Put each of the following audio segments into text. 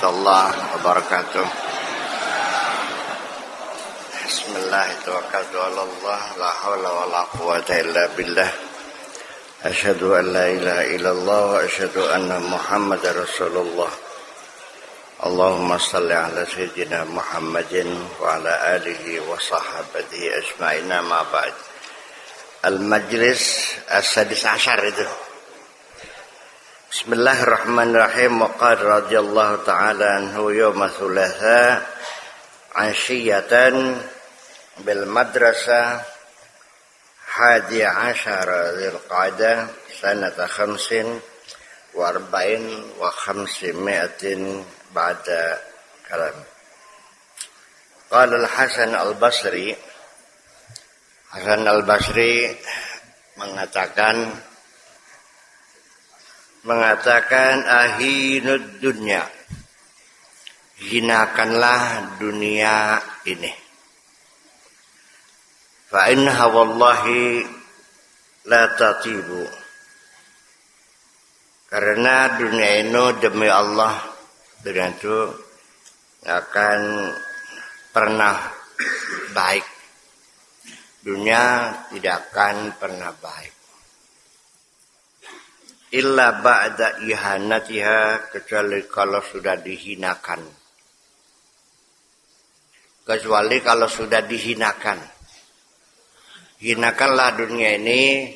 warahmatullahi wabarakatuh. Bismillahirrahmanirrahim. La haula wala quwwata illa billah. Asyhadu an la ilaha illallah wa asyhadu anna Muhammadar Rasulullah. Allahumma shalli ala sayyidina Muhammadin wa ala alihi wa sahbihi ajma'in. Ma ba'd. Al-majlis as-sadis asyar itu. Bismillahirrahmanirrahim. Wa qala radhiyallahu ta'ala anhu yawma thulatha ashiyatan bil madrasah hadi asyara dzulqa'dah sanata khamsin wa arba'in wa khamsimi'atin ba'da kalam. Qala al-Hasan al-Basri, Hasan al-Basri mengatakan ahinud dunya, hinakanlah dunia ini. Fa innaha wallahi la tatibu, karena dunia ini demi Allah, dunia itu akan pernah baik. Dunia tidak akan pernah baik. Illa ba'da ihanatiha, kecuali kalau sudah dihinakan. Kecuali kalau sudah dihinakan. Hinakanlah dunia ini,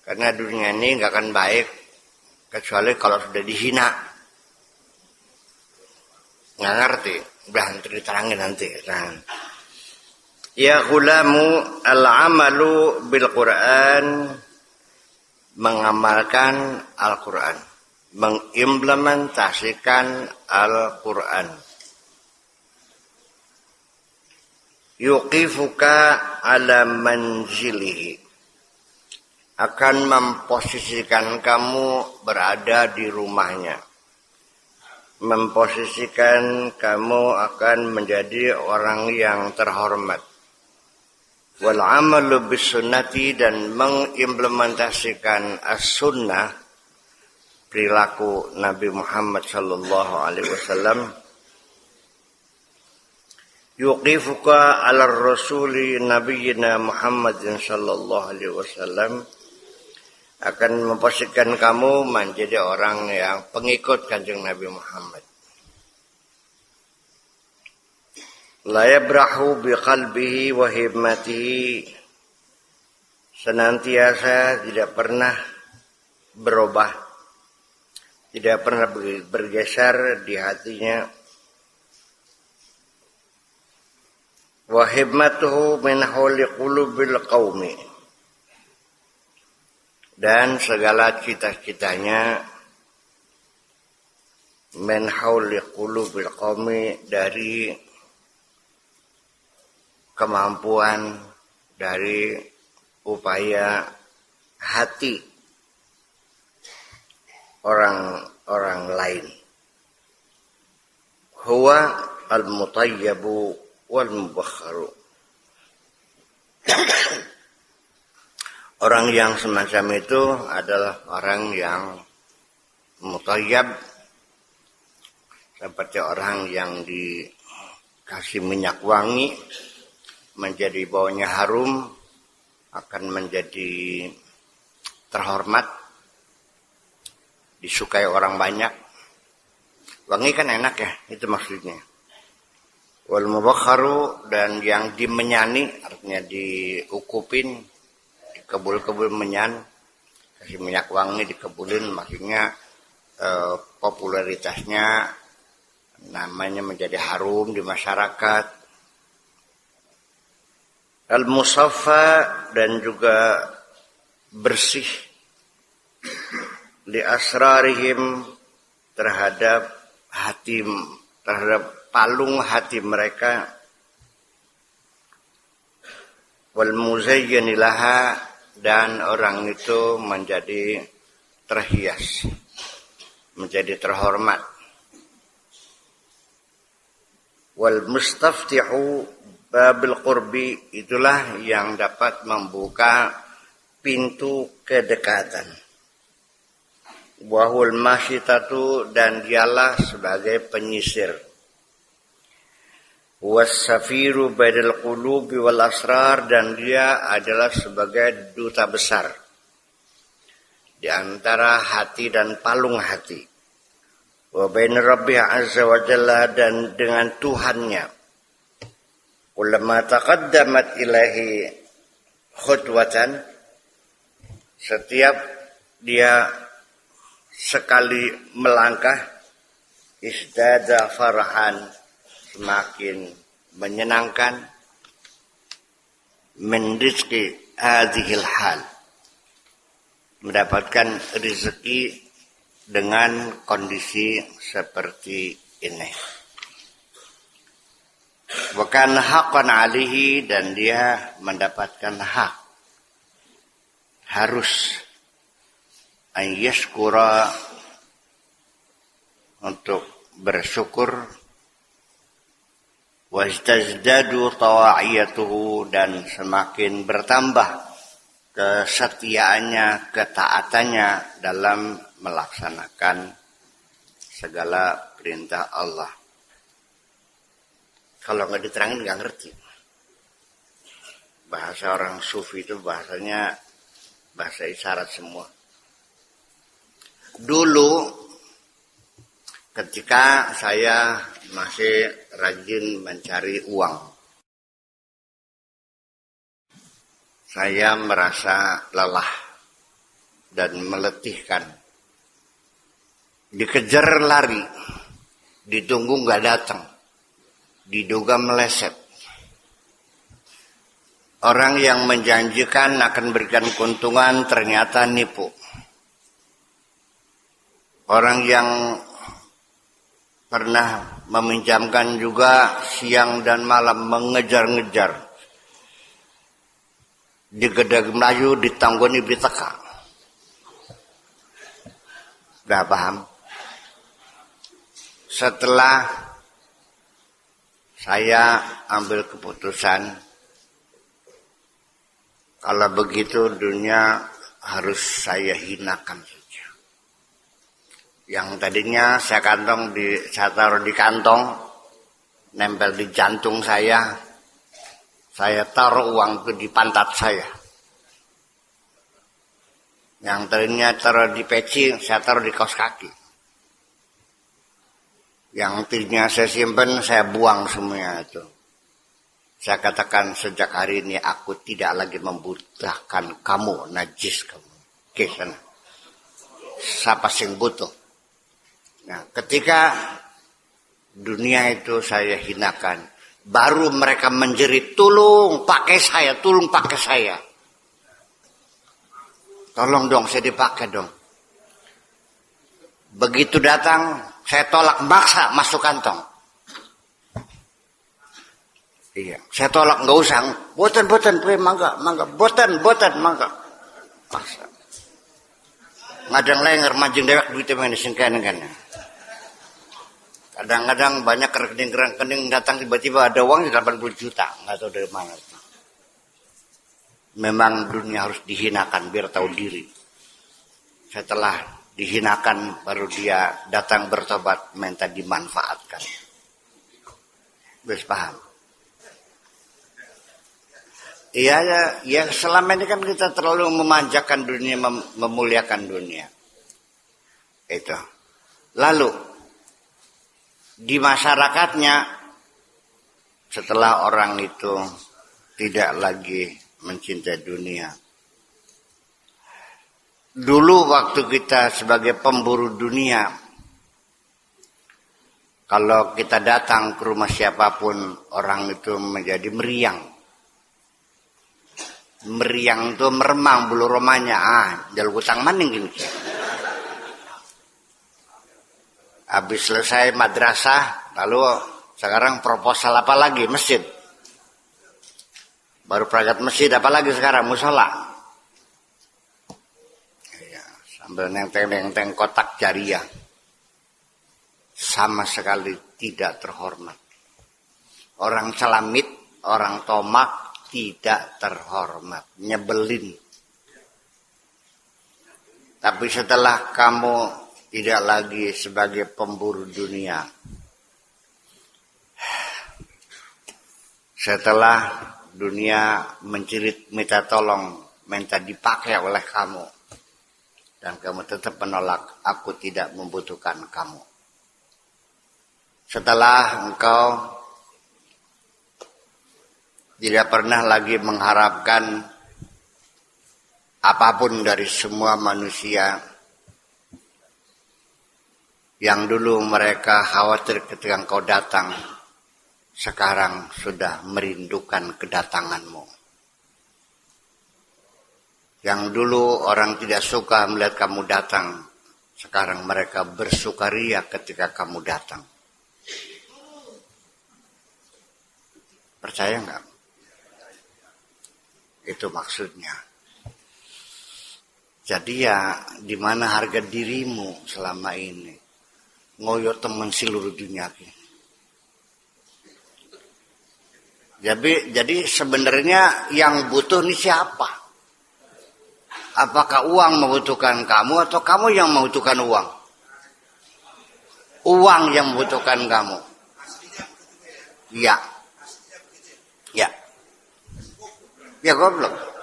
karena dunia ini nggak akan baik kecuali kalau sudah dihina. Nggak ngerti, udah nanti diterangin nanti. Nah. Ya ghulamu al-amalu bil Quran, mengamalkan Al-Quran, mengimplementasikan Al-Quran. Yuqifuka ala manzilihi, akan memposisikan kamu berada di rumahnya. Memposisikan kamu akan menjadi orang yang terhormat. Wal amalu bis sunnati, dan mengimplementasikan as-sunnah, perilaku Nabi Muhammad sallallahu alaihi wasallam. Yuqifuka ala rasuli nabiyina Muhammadin sallallahu alaihi wasallam, akan memposisikan kamu menjadi orang yang pengikut Kanjeng Nabi Muhammad. La yabrahu biqalbihi wa himmatihi, senantiasa tidak pernah berubah, tidak pernah bergeser di hatinya. Wa himmatuhu min hawli qulubil qaumi, dan segala cita-citanya min hawli qulubil qaumi, dari kemampuan, dari upaya hati orang-orang lain. Huwa al-mutayyabu wal mubakharu. Orang yang semacam itu adalah orang yang mutayyab, seperti orang yang dikasih minyak wangi, menjadi baunya harum, akan menjadi terhormat, disukai orang banyak. Wangi kan enak ya, itu maksudnya. Wal mubakharu, dan yang dimenyani, artinya diukupin, dikebul-kebul menyan, kasih minyak wangi dikebulin, maksudnya popularitasnya, namanya menjadi harum di masyarakat. Al-musaffa, dan juga bersih li asrarihim, terhadap hati, terhadap palung hati mereka. Wal muzayyin laha, dan orang itu menjadi terhias, menjadi terhormat. Wal mustaftihu babil qurbi, itulah yang dapat membuka pintu kedekatan. Wahul masyitatu, dan dialah sebagai penyisir. Wassafiru bainal qulubi wal asrar, dan dia adalah sebagai duta besar di antara hati dan palung hati. Wa bain rabbi azza wa jalla, dan dengan Tuhannya. Ulama taqaddamat ilahi khutwatan, setiap dia sekali melangkah, isdada farahan, semakin menyenangkan, min rizqi hadhil hal, mendapatkan rezeki dengan kondisi seperti ini. Wa kana haqqan alihi, dan dia mendapatkan hak, harus an yashkura, untuk bersyukur, wastazdadu tawa'iyatuhu, dan semakin bertambah kesetiaannya, ketaatannya dalam melaksanakan segala perintah Allah. Kalau nggak diterangin nggak ngerti. Bahasa orang sufi itu bahasanya bahasa isyarat semua. Dulu ketika saya masih rajin mencari uang, saya merasa lelah dan meletihkan. Dikejar lari, ditunggu nggak datang, diduga meleset. Orang yang menjanjikan akan berikan keuntungan ternyata nipu. Orang yang pernah meminjamkan juga siang dan malam mengejar-ngejar. Digedag Melayu, ditanggoni biteka. Udah paham? Setelah saya ambil keputusan, kalau begitu dunia harus saya hinakan saja. Yang tadinya saya taruh di kantong, nempel di jantung saya taruh uang itu di pantat saya. Yang tadinya taruh di peci, saya taruh di kaos kaki. Yang tadinya saya simpan, saya buang semuanya itu. Saya katakan, sejak hari ini aku tidak lagi membutuhkan kamu, najis kamu. Oke, sana. Siapa sing butuh? Nah, ketika dunia itu saya hinakan, baru mereka menjerit, tolong pakai saya, tolong pakai saya. Tolong dong, saya dipakai dong. Begitu datang, saya tolak, maksa masuk kantong. Iya, saya tolak, nggak usah. Boten, mangga, boten, mangga. Paksa. Ngadang lenger, majeng dewek duitnya mana singkain kan. Kadang-kadang banyak rekening datang, tiba-tiba ada uang 80 juta, nggak tahu dari mana. Memang dunia harus dihinakan biar tahu diri. Setelah dihinakan baru dia datang bertobat, minta dimanfaatkan. Bisa paham? Iya, ya selama ini kan kita terlalu memanjakan dunia, memuliakan dunia. Itu. Lalu di masyarakatnya, setelah orang itu tidak lagi mencintai dunia. Dulu waktu kita sebagai pemburu dunia, kalau kita datang ke rumah siapapun, orang itu menjadi meriang. Meriang itu meremang bulu romanya. Jalur utang maning gini. Habis selesai madrasah, lalu sekarang proposal apa lagi? Masjid. Baru proyek masjid, apa lagi sekarang? Musola. Ya, sambil nenteng-nenteng kotak jariah. Sama sekali tidak terhormat. Orang celamit, orang tomak tidak terhormat. Nyebelin. Tapi setelah kamu tidak lagi sebagai pemburu dunia, setelah dunia menjerit minta tolong, minta dipakai oleh kamu, dan kamu tetap menolak, aku tidak membutuhkan kamu. Setelah engkau tidak pernah lagi mengharapkan apapun dari semua manusia, yang dulu mereka khawatir ketika engkau datang, sekarang sudah merindukan kedatanganmu. Yang dulu orang tidak suka melihat kamu datang, sekarang mereka bersukaria ketika kamu datang. Percaya nggak? Itu maksudnya. Jadi ya, di mana harga dirimu selama ini? Ngoyo temen seluruh dunia. Jadi sebenarnya yang butuh ini siapa? Apakah uang membutuhkan kamu atau kamu yang membutuhkan uang? Uang yang membutuhkan kamu. Ya. Ya. Ya goblok.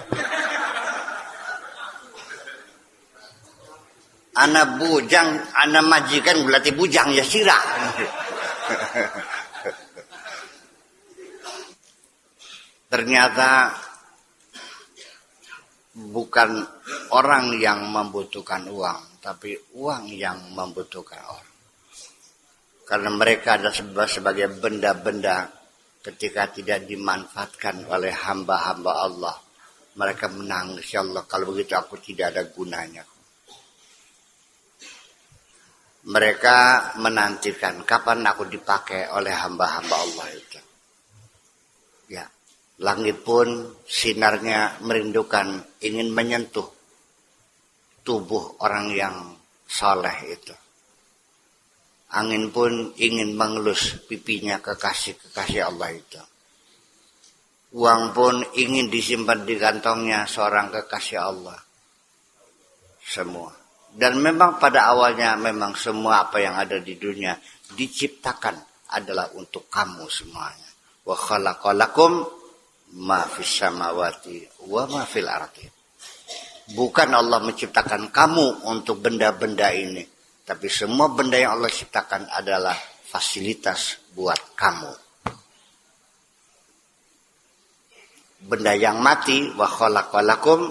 Anak bujang, anak majikan berarti bujang ya sirah. Ternyata bukan orang yang membutuhkan uang, tapi uang yang membutuhkan orang. Karena mereka adalah sebagai benda-benda ketika tidak dimanfaatkan oleh hamba-hamba Allah. Mereka menangis, ya Allah, kalau begitu aku tidak ada gunanya. Mereka menantikan kapan aku dipakai oleh hamba-hamba Allah itu. Ya, langit pun sinarnya merindukan, ingin menyentuh tubuh orang yang soleh itu. Angin pun ingin mengelus pipinya kekasih-kekasih Allah itu. Uang pun ingin disimpan di kantongnya seorang kekasih Allah. Semua. Dan memang pada awalnya memang semua apa yang ada di dunia diciptakan adalah untuk kamu semuanya. Wa khalaqalakum ma fis samawati wa ma fil ardi. Bukan Allah menciptakan kamu untuk benda-benda ini, tapi semua benda yang Allah ciptakan adalah fasilitas buat kamu. Benda yang mati, wa khalaqalakum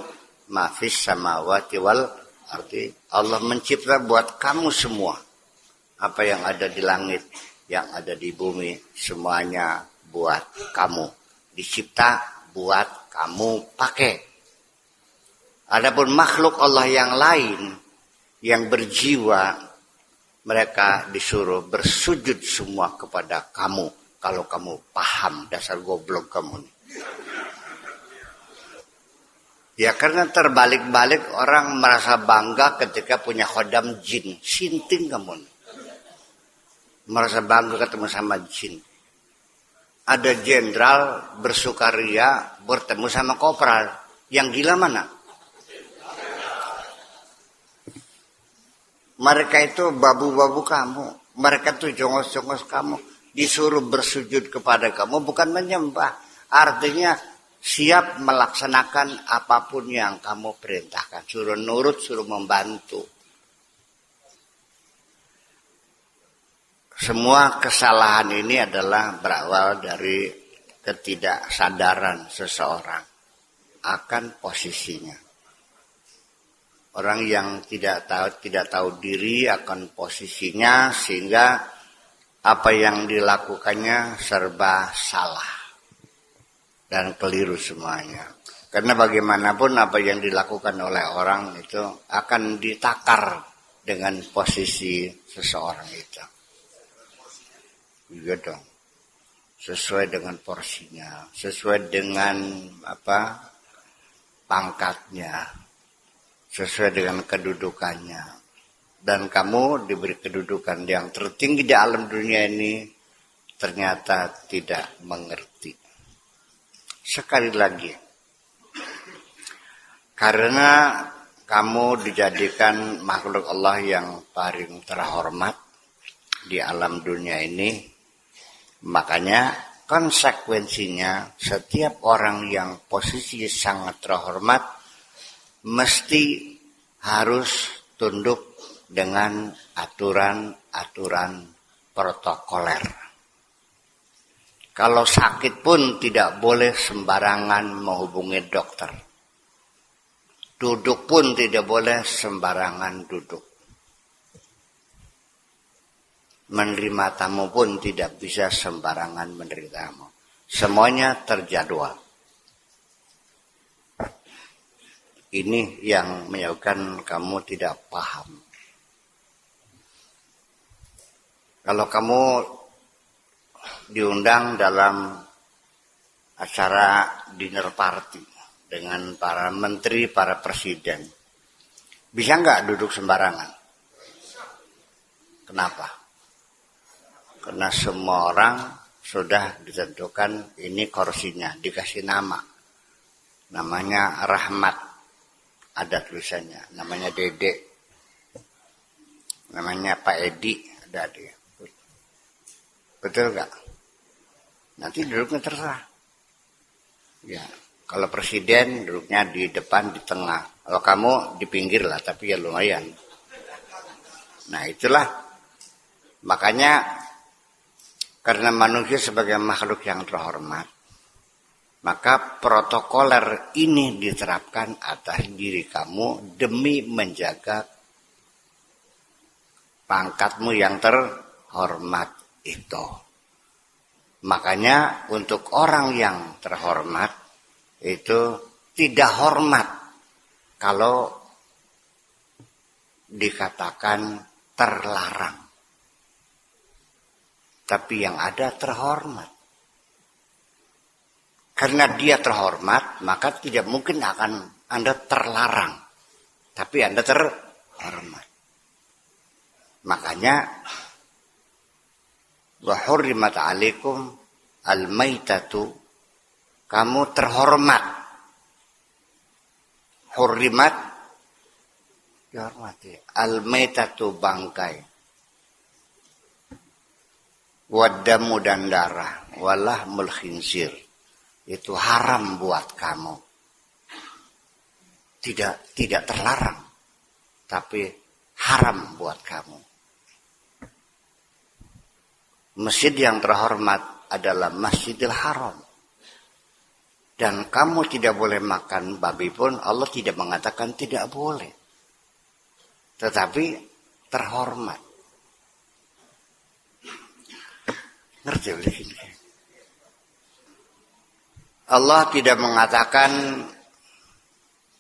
ma fis samawati wal ardi. Allah mencipta buat kamu semua. Apa yang ada di langit, yang ada di bumi, semuanya buat kamu. Dicipta buat kamu pakai. Adapun makhluk Allah yang lain, yang berjiwa, mereka disuruh bersujud semua kepada kamu. Kalau kamu paham, dasar goblok kamu. Ya karena terbalik-balik orang merasa bangga ketika punya khodam jin. Sinting kamu. Merasa bangga ketemu sama jin. Ada jenderal bersukaria bertemu sama kopral. Yang gila mana? Mereka itu babu-babu kamu. Mereka itu jongos-jongos kamu. Disuruh bersujud kepada kamu, bukan menyembah. Artinya siap melaksanakan apapun yang kamu perintahkan. Suruh nurut, suruh membantu. Semua kesalahan ini adalah berawal dari ketidaksadaran seseorang akan posisinya. Orang yang tidak tahu diri akan posisinya, sehingga apa yang dilakukannya serba salah dan keliru semuanya. Karena bagaimanapun apa yang dilakukan oleh orang itu akan ditakar dengan posisi seseorang itu. Juga dong. Sesuai dengan porsinya, sesuai dengan pangkatnya, sesuai dengan kedudukannya. Dan kamu diberi kedudukan yang tertinggi di alam dunia ini, ternyata tidak mengerti. Sekali lagi, karena kamu dijadikan makhluk Allah yang paling terhormat di alam dunia ini. Makanya konsekuensinya setiap orang yang posisi sangat terhormat mesti harus tunduk dengan aturan-aturan protokoler. Kalau sakit pun tidak boleh sembarangan menghubungi dokter. Duduk pun tidak boleh sembarangan duduk. Menerima tamu pun tidak bisa sembarangan menerima tamu. Semuanya terjadwal. Ini yang menyebabkan kamu tidak paham. Kalau kamu diundang dalam acara dinner party dengan para menteri, para presiden, bisa nggak duduk sembarangan? Kenapa? Karena semua orang sudah ditentukan ini kursinya, dikasih nama. Namanya Rahmat, ada tulisannya. Namanya Dede, namanya Pak Edi, ada dia. Betul nggak? Nanti duduknya terserah. Ya. Kalau presiden duduknya di depan, di tengah. Kalau kamu di pinggir lah, tapi ya lumayan. Nah itulah. Makanya karena manusia sebagai makhluk yang terhormat, maka protokoler ini diterapkan atas diri kamu demi menjaga pangkatmu yang terhormat itu. Makanya untuk orang yang terhormat, itu tidak hormat kalau dikatakan terlarang. Tapi yang ada terhormat. Karena dia terhormat, maka tidak mungkin akan Anda terlarang. Tapi Anda terhormat. Makanya wa hurrimat 'alaikum al-maitatu, kamu terhormat. Hurrimat dihormati. Al-maitatu bangkai. Wadamu dan darah. Walahmul khinzir. Itu haram buat kamu. Tidak terlarang. Tapi haram buat kamu. Masjid yang terhormat adalah Masjidil Haram. Dan kamu tidak boleh makan babi pun Allah tidak mengatakan tidak boleh. Tetapi terhormat. Ngerti begini? Allah tidak mengatakan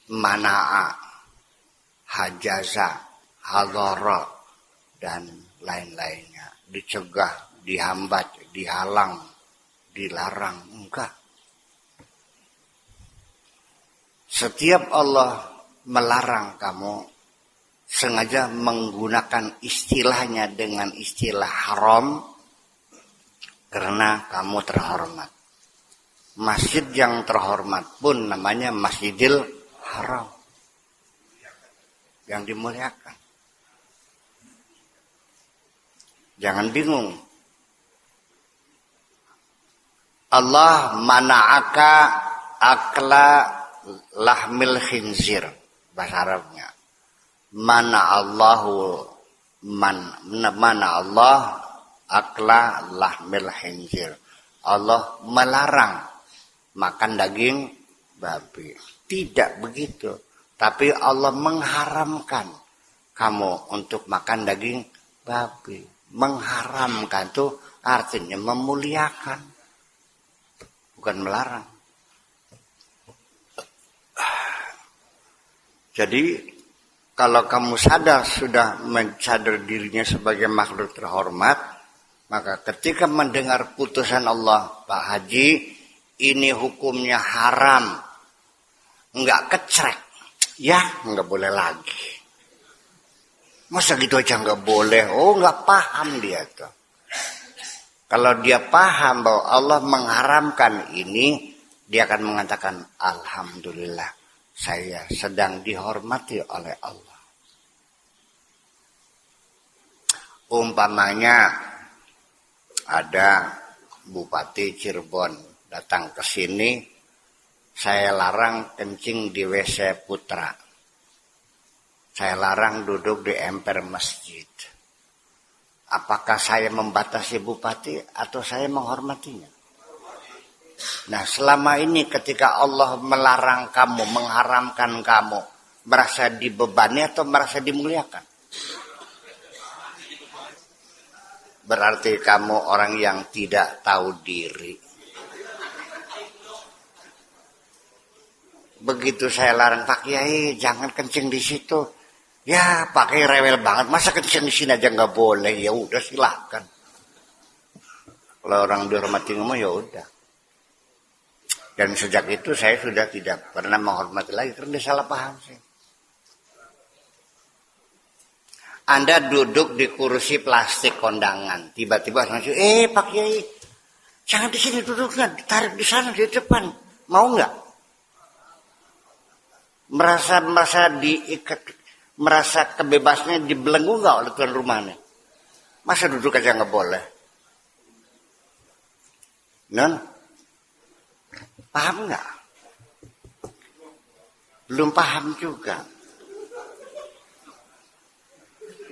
mana'a, hajaza, hadara, dan lain-lainnya. Dicegah, dihambat, dihalang, dilarang. Enggak. Setiap Allah melarang kamu sengaja menggunakan istilahnya dengan istilah haram karena kamu terhormat. Masjid yang terhormat pun namanya Masjidil Haram. Yang dimuliakan. Jangan bingung. Allah mana'aka akla lahmil khinzir, bahasa Arabnya. Mana Allah akla lahmil khinzir. Allah melarang makan daging babi. Tidak begitu. Tapi Allah mengharamkan kamu untuk makan daging babi. Mengharamkan itu artinya memuliakan. Bukan melarang. Jadi kalau kamu sudah mensadar dirinya sebagai makhluk terhormat, maka ketika mendengar putusan Allah, Pak Haji, ini hukumnya haram, enggak kecrek, ya enggak boleh lagi. Masa gitu aja enggak boleh? Oh, enggak paham dia tuh. Kalau dia paham bahwa Allah mengharamkan ini, dia akan mengatakan alhamdulillah. saya sedang dihormati oleh Allah. Umpamanya ada Bupati Cirebon datang ke sini, saya larang kencing di WC Putra. Saya larang duduk di emper masjid. Apakah saya membatasi bupati atau saya menghormatinya? Nah, selama ini ketika Allah melarang kamu, mengharamkan kamu, merasa dibebani atau merasa dimuliakan? Berarti kamu orang yang tidak tahu diri. Begitu saya larang, Pak Kiai jangan kencing di situ. Ya, Pak Kiai rewel banget. Masa kencing di sini aja nggak boleh? Ya udah silahkan. Kalau orang dihormati ngomong ya udah. Dan sejak itu saya sudah tidak pernah menghormati lagi karena dia salah paham sih. Anda duduk di kursi plastik kondangan, tiba-tiba langsung, Pak Kiai, jangan di sini duduknya, tarik di sana di depan, mau nggak? Merasa diikat, merasa kebebasannya dibelenggu nggak oleh tuan rumahnya? Masa duduk aja nggak boleh? Non, paham nggak? Belum paham juga.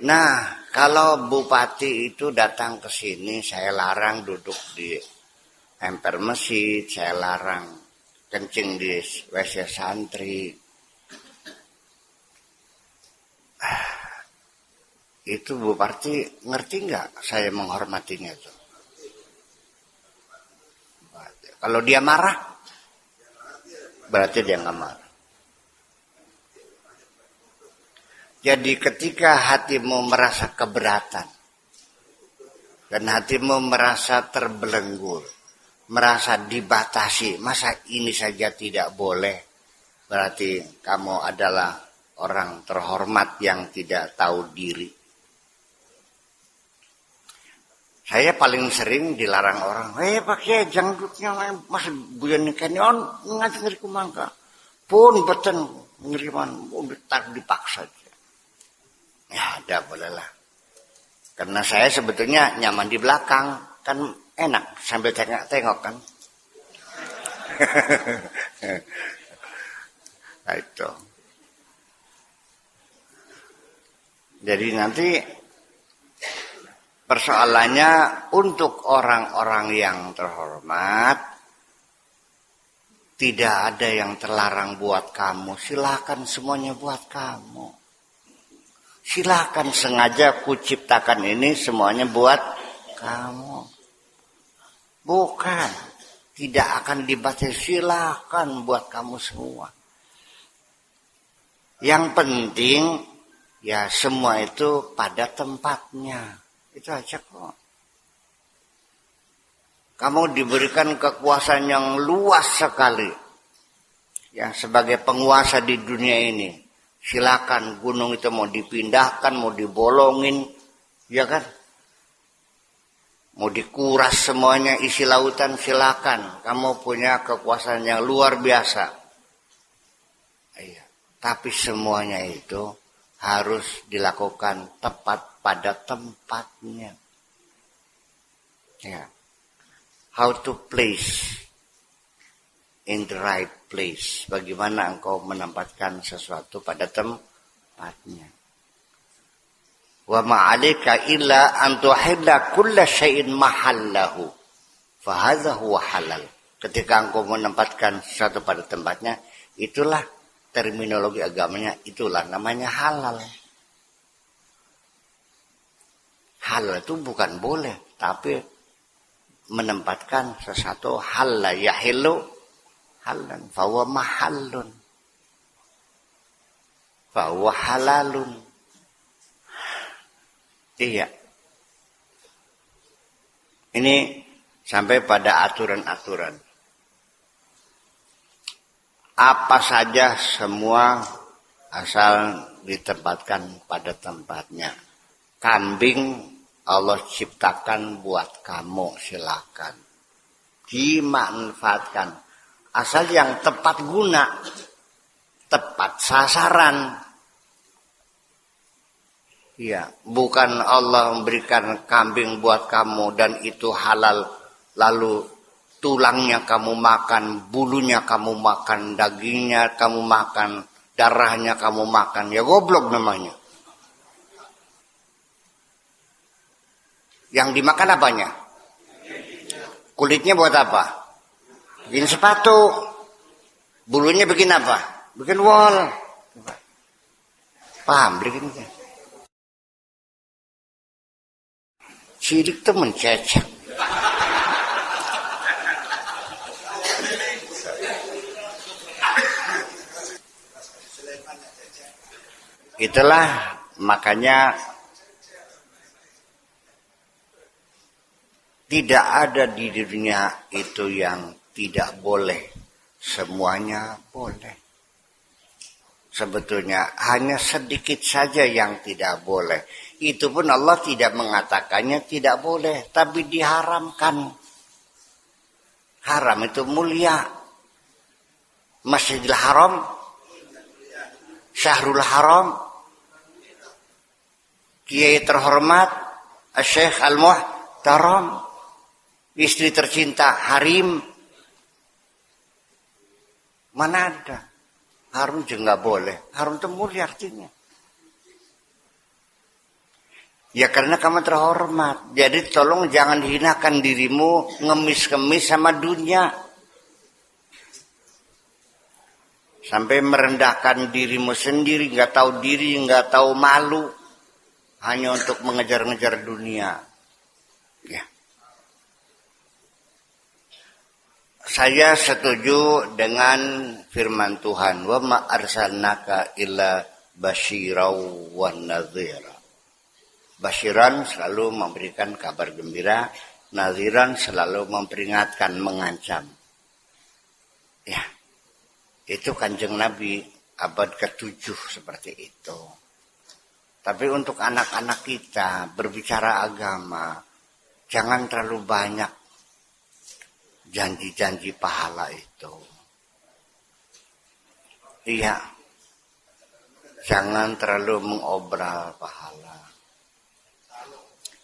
Nah, kalau bupati itu datang ke sini, saya larang duduk di emper masjid, saya larang kencing di WC santri. Itu bupati ngerti nggak saya menghormatinya itu? Kalau dia marah, berarti dia nggak marah. Jadi ketika hatimu merasa keberatan dan hatimu merasa terbelenggu, merasa dibatasi, masa ini saja tidak boleh, berarti kamu adalah orang terhormat yang tidak tahu diri. Saya paling sering dilarang orang, Pak Kiai jangan duduknya, mas buyan nikahnya on ngaji ngeri kumangka, pun beten ngiriman, dipaksa. Ya ada bolehlah. Karena saya sebetulnya nyaman di belakang. Kan enak sambil tengok kan. Nah, itu. Jadi nanti persoalannya untuk orang-orang yang terhormat. Tidak ada yang terlarang buat kamu. Silakan semuanya buat kamu. Silakan sengaja kuciptakan ini semuanya buat kamu. Bukan. Tidak akan dibatasi. Silakan buat kamu semua. Yang penting ya semua itu pada tempatnya. Itu aja kok. Kamu diberikan kekuasaan yang luas sekali. Yang sebagai penguasa di dunia ini. Silakan gunung itu mau dipindahkan, mau dibolongin, ya kan? Mau dikuras semuanya isi lautan, silakan. Kamu punya kekuasaan yang luar biasa. Iya. Tapi semuanya itu harus dilakukan tepat pada tempatnya. Ya. How to place in the right place. Bagaimana engkau menempatkan sesuatu pada tempatnya. Wa ma'alika illa an tuhilla kulla syai'in mahallahu. Fahadha huwa halal. Ketika engkau menempatkan sesuatu pada tempatnya, itulah terminologi agamanya, itulah namanya halal. Halal itu bukan boleh, tapi menempatkan sesuatu halal yahillu halan, fahuwa mahallun, fahuwa halalun. Iya. Ini sampai pada aturan-aturan. Apa saja semua asal ditempatkan pada tempatnya. Kambing Allah ciptakan buat kamu, silakan. Dimanfaatkan. Asal yang tepat guna. tepat sasaran. Ya, bukan Allah memberikan kambing buat kamu dan itu halal, lalu tulangnya kamu makan, bulunya kamu makan, dagingnya kamu makan, darahnya kamu makan. Ya goblok namanya. Yang dimakan apanya? Kulitnya buat apa? Bikin sepatu. Bulunya bikin apa? Bikin wol. Paham? Bikin sirik tuh mencecek. Itulah makanya tidak ada di dunia itu yang tidak boleh. Semuanya boleh. Sebetulnya hanya sedikit saja yang tidak boleh. Itu pun Allah tidak mengatakannya tidak boleh, tapi diharamkan. Haram itu mulia. Masjidil Haram, Syahrul Haram, Kiai terhormat, Syekh Al-Muhtaram, istri tercinta Harim. Mana ada? Harum juga nggak boleh. Harum itu mulia artinya. Ya karena kamu terhormat. Jadi tolong jangan hinakan dirimu ngemis-ngemis sama dunia. Sampai merendahkan dirimu sendiri, nggak tahu diri, nggak tahu malu. Hanya untuk mengejar-ngejar dunia. Ya. Saya setuju dengan firman Tuhan, wa ma arsalnaka illa basyiraw wan nadhira. Basyiran selalu memberikan kabar gembira, nadhiran selalu memperingatkan, mengancam. Ya. Itu Kanjeng Nabi abad ke-7 seperti itu. Tapi untuk anak-anak kita berbicara agama, jangan terlalu banyak janji-janji pahala itu. Iya. Jangan terlalu mengobral pahala.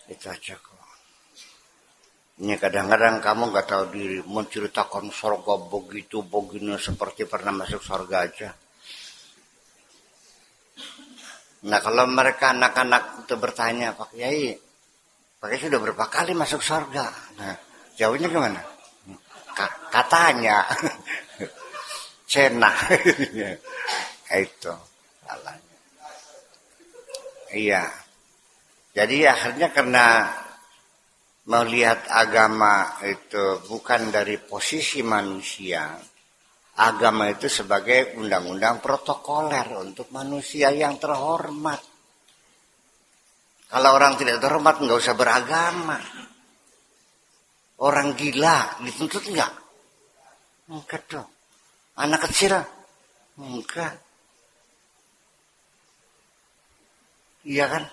Itu aja kok. Ini kadang-kadang kamu nggak tahu diri, menceritakan surga begitu begini seperti pernah masuk surga aja. Nah kalau mereka anak-anak itu bertanya, Pak Kiai sudah berapa kali masuk surga? Nah jawabnya gimana? Katanya, cena, itu salahnya. Iya. Jadi akhirnya karena melihat agama itu bukan dari posisi manusia, agama itu sebagai undang-undang protokoler untuk manusia yang terhormat. Kalau orang tidak terhormat nggak usah beragama. Orang gila dituntut enggak? Enggak dong. Anak kecil? Enggak. Iya kan?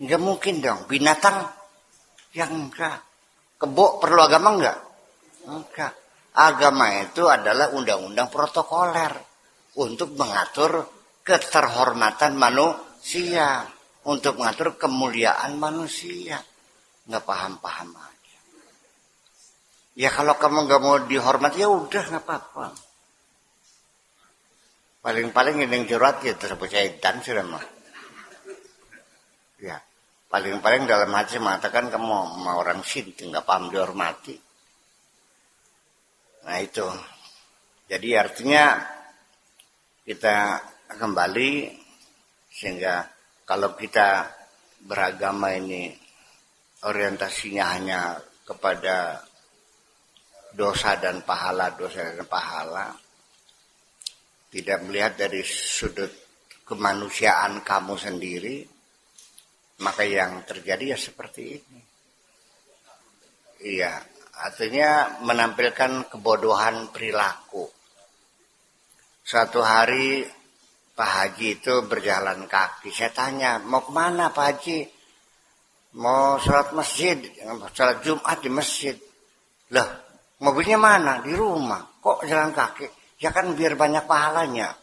Enggak mungkin dong. Binatang? Ya enggak. Kebo perlu agama enggak? Enggak. Agama itu adalah undang-undang protokoler untuk mengatur keterhormatan manusia, untuk mengatur kemuliaan manusia. Enggak paham-paham aja. Ya kalau kamu nggak mau dihormati ya udah nggak apa-apa. Paling-paling yang jerat ya tersebut dan sudah mah. Ya paling-paling dalam hati mengatakan kamu mau orang sinti nggak paham dihormati. Nah itu. Jadi artinya kita kembali sehingga kalau kita beragama ini orientasinya hanya kepada dosa dan pahala, tidak melihat dari sudut kemanusiaan kamu sendiri, maka yang terjadi ya seperti ini. Iya, artinya menampilkan kebodohan perilaku. Suatu hari Pak Haji itu berjalan kaki. Saya tanya, mau kemana Pak Haji? Mau sholat masjid, sholat Jumat di masjid. Loh, mobilnya mana? Di rumah. Kok jalan kaki? Ya kan biar banyak pahalanya.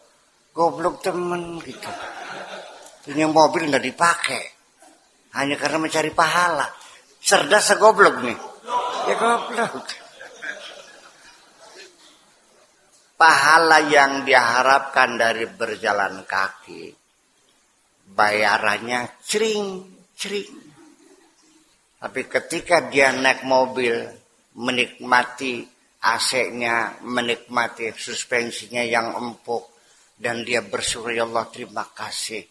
Goblok temen gitu. Punya mobil nggak dipakai. Hanya karena mencari pahala. Cerdas segoblok nih. Ya goblok. Pahala yang diharapkan dari berjalan kaki, bayarannya cering. Tapi ketika dia naik mobil, menikmati AC-nya, menikmati suspensinya yang empuk, dan dia bersyukur, ya Allah terima kasih.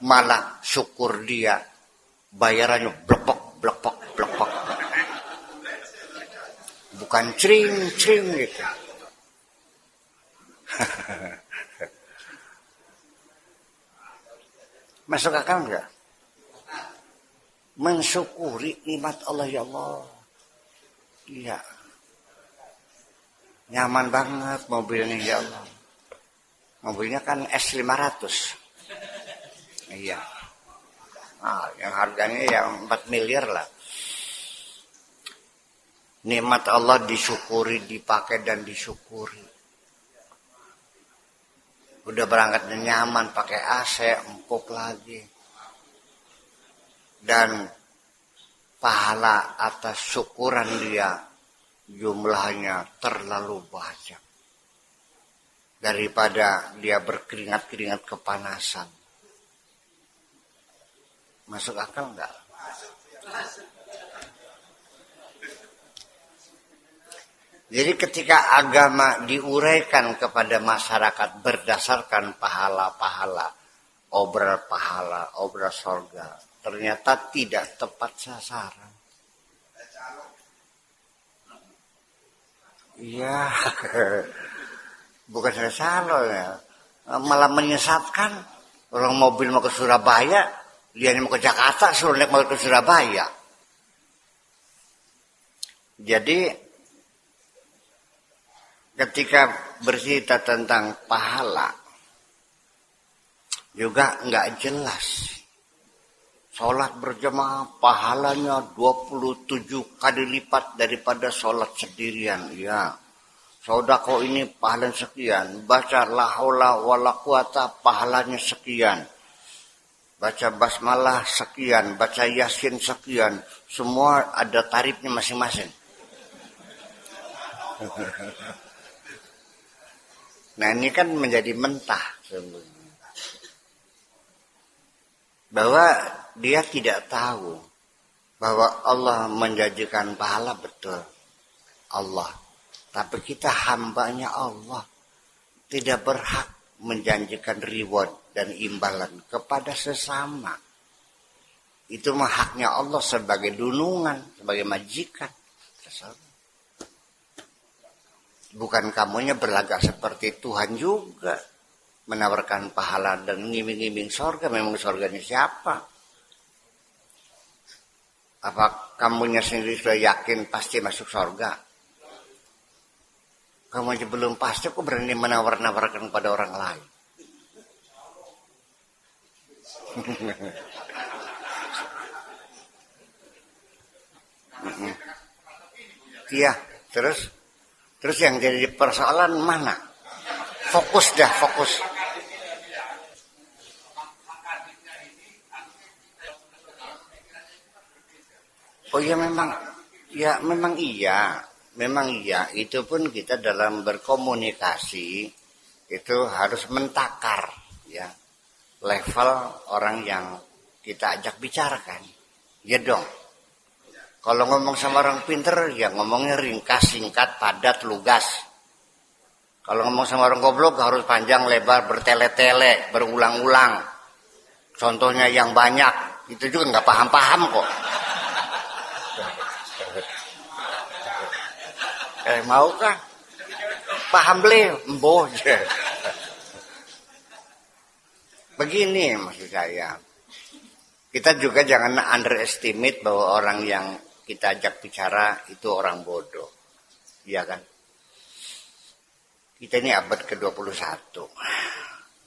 Malah syukur dia, bayarannya blepok. Bukan cering gitu. Masuk akal enggak? Mensyukuri nikmat Allah, ya Allah. Iya. Nyaman banget mobilnya, ya Allah. Mobilnya kan S500. Iya. Nah, yang harganya ya 4 miliar lah. Nikmat Allah disyukuri, dipakai dan disyukuri. Udah berangkatnya nyaman, pakai AC, empuk lagi. Dan pahala atas syukuran dia jumlahnya terlalu banyak. Daripada dia berkeringat-keringat kepanasan. Masuk akal enggak? Jadi ketika agama diuraikan kepada masyarakat berdasarkan pahala-pahala, obral sorga, ternyata tidak tepat sasaran. Iya, bukan saya salah ya, malah menyesatkan. Orang mobil mau ke Surabaya, dia mau ke Jakarta, suruh naik mobil ke Surabaya. Jadi ketika bercerita tentang pahala juga nggak jelas. Sholat berjamaah pahalanya 27 kali lipat daripada sholat sendirian. Ya, sodako ini pahalanya sekian. Baca la haula wala quwata pahalanya sekian. Baca basmalah sekian. Baca yasin sekian. Semua ada tarifnya masing-masing. Nah ini kan menjadi mentah sebenarnya. Bahwa dia tidak tahu bahwa Allah menjanjikan pahala, betul. Allah. Tapi kita hambanya Allah. Tidak berhak menjanjikan reward dan imbalan kepada sesama. Itu mah haknya Allah sebagai dunungan, sebagai majikan. Bukan kamunya berlagak seperti Tuhan juga. Menawarkan pahala dan ngiming-ngiming sorga. Memang sorganya siapa? Apa kamunya sendiri sudah yakin pasti masuk sorga? Kamu aja belum pasti, kok berani menawar-nawarkan kepada orang lain? Iya, Terus yang jadi persoalan mana? Fokus. Oh ya memang iya. Itu pun kita dalam berkomunikasi itu harus mentakar ya level orang yang kita ajak bicarakan. Ya dong. Kalau ngomong sama orang pinter, ya ngomongnya ringkas, singkat, padat, lugas. Kalau ngomong sama orang goblok harus panjang, lebar, bertele-tele, berulang-ulang. Contohnya yang banyak, itu juga nggak paham-paham kok. Mau kah? Paham beli? Emboh. Begini maksud saya. Kita juga jangan underestimate bahwa orang yang kita ajak bicara itu orang bodoh. Iya kan? Kita ini abad ke-21.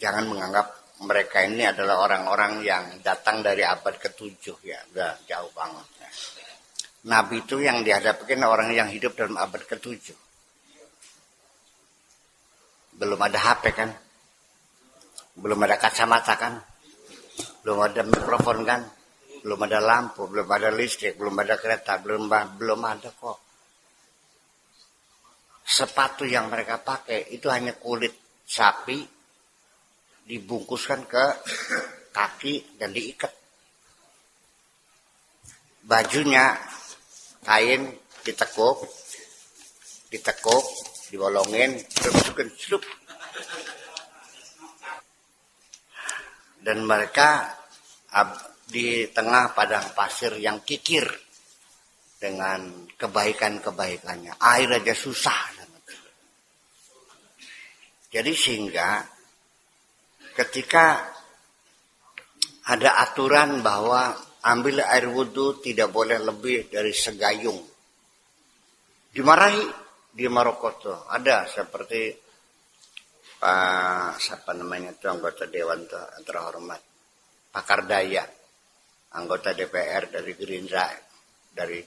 Jangan menganggap mereka ini adalah orang-orang yang datang dari abad ke-7 ya. Udah jauh banget. Nabi itu yang dihadapkan orang yang hidup dalam abad ke-7. Belum ada HP kan? Belum ada kacamata kan, belum ada mikrofon kan, belum ada lampu, belum ada listrik, belum ada kereta, belum ada kok. Sepatu yang mereka pakai itu hanya kulit sapi dibungkuskan ke kaki dan diikat. Bajunya kain ditekuk, dibolongin, dimasukin celup. Dan mereka di tengah padang pasir yang kikir dengan kebaikan-kebaikannya. Air aja susah. Jadi sehingga ketika ada aturan bahwa ambil air wudhu tidak boleh lebih dari segayung, dimarahi di Maroko tuh. Ada seperti siapa namanya itu anggota dewan tuh terhormat, Pak Kardaya, anggota DPR dari Gerindra, dari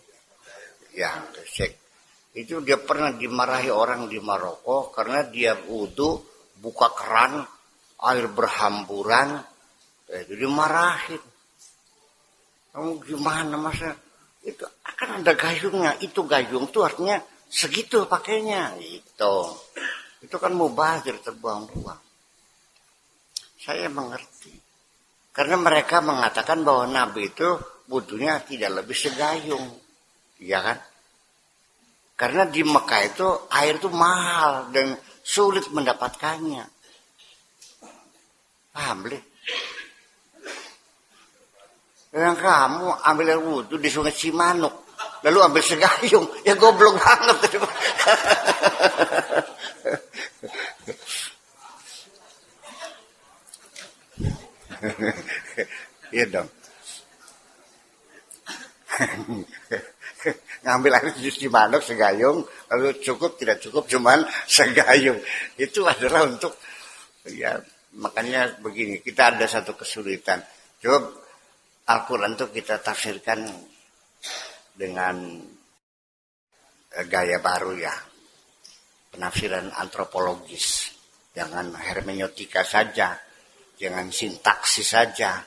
yang Sek. Itu dia pernah dimarahi orang di Maroko karena dia wudhu buka keran, air berhamburan, itu dimarahin. Kamu gimana masa? Itu akan ada gayungnya. Itu gayung tuh artinya segitu pakainya. Itu kan mubazir, terbuang-buang. Saya mengerti. Karena mereka mengatakan bahwa Nabi itu wudhunya tidak lebih segayung. Iya kan? Karena di Mekah itu air itu mahal dan sulit mendapatkannya. Paham, Bli? Yang kamu ambil air wudhu di Sungai Cimanuk, lalu ambil segayung, ya goblok banget. Iya dong. Ngambil air di Cimanuk segayung, lalu cukup tidak cukup cuman segayung. Itu adalah untuk, ya makanya begini, kita ada satu kesulitan. Coba Al-Quran itu kita tafsirkan dengan gaya baru ya, penafsiran antropologis, jangan hermeneutika saja, jangan sintaksis saja,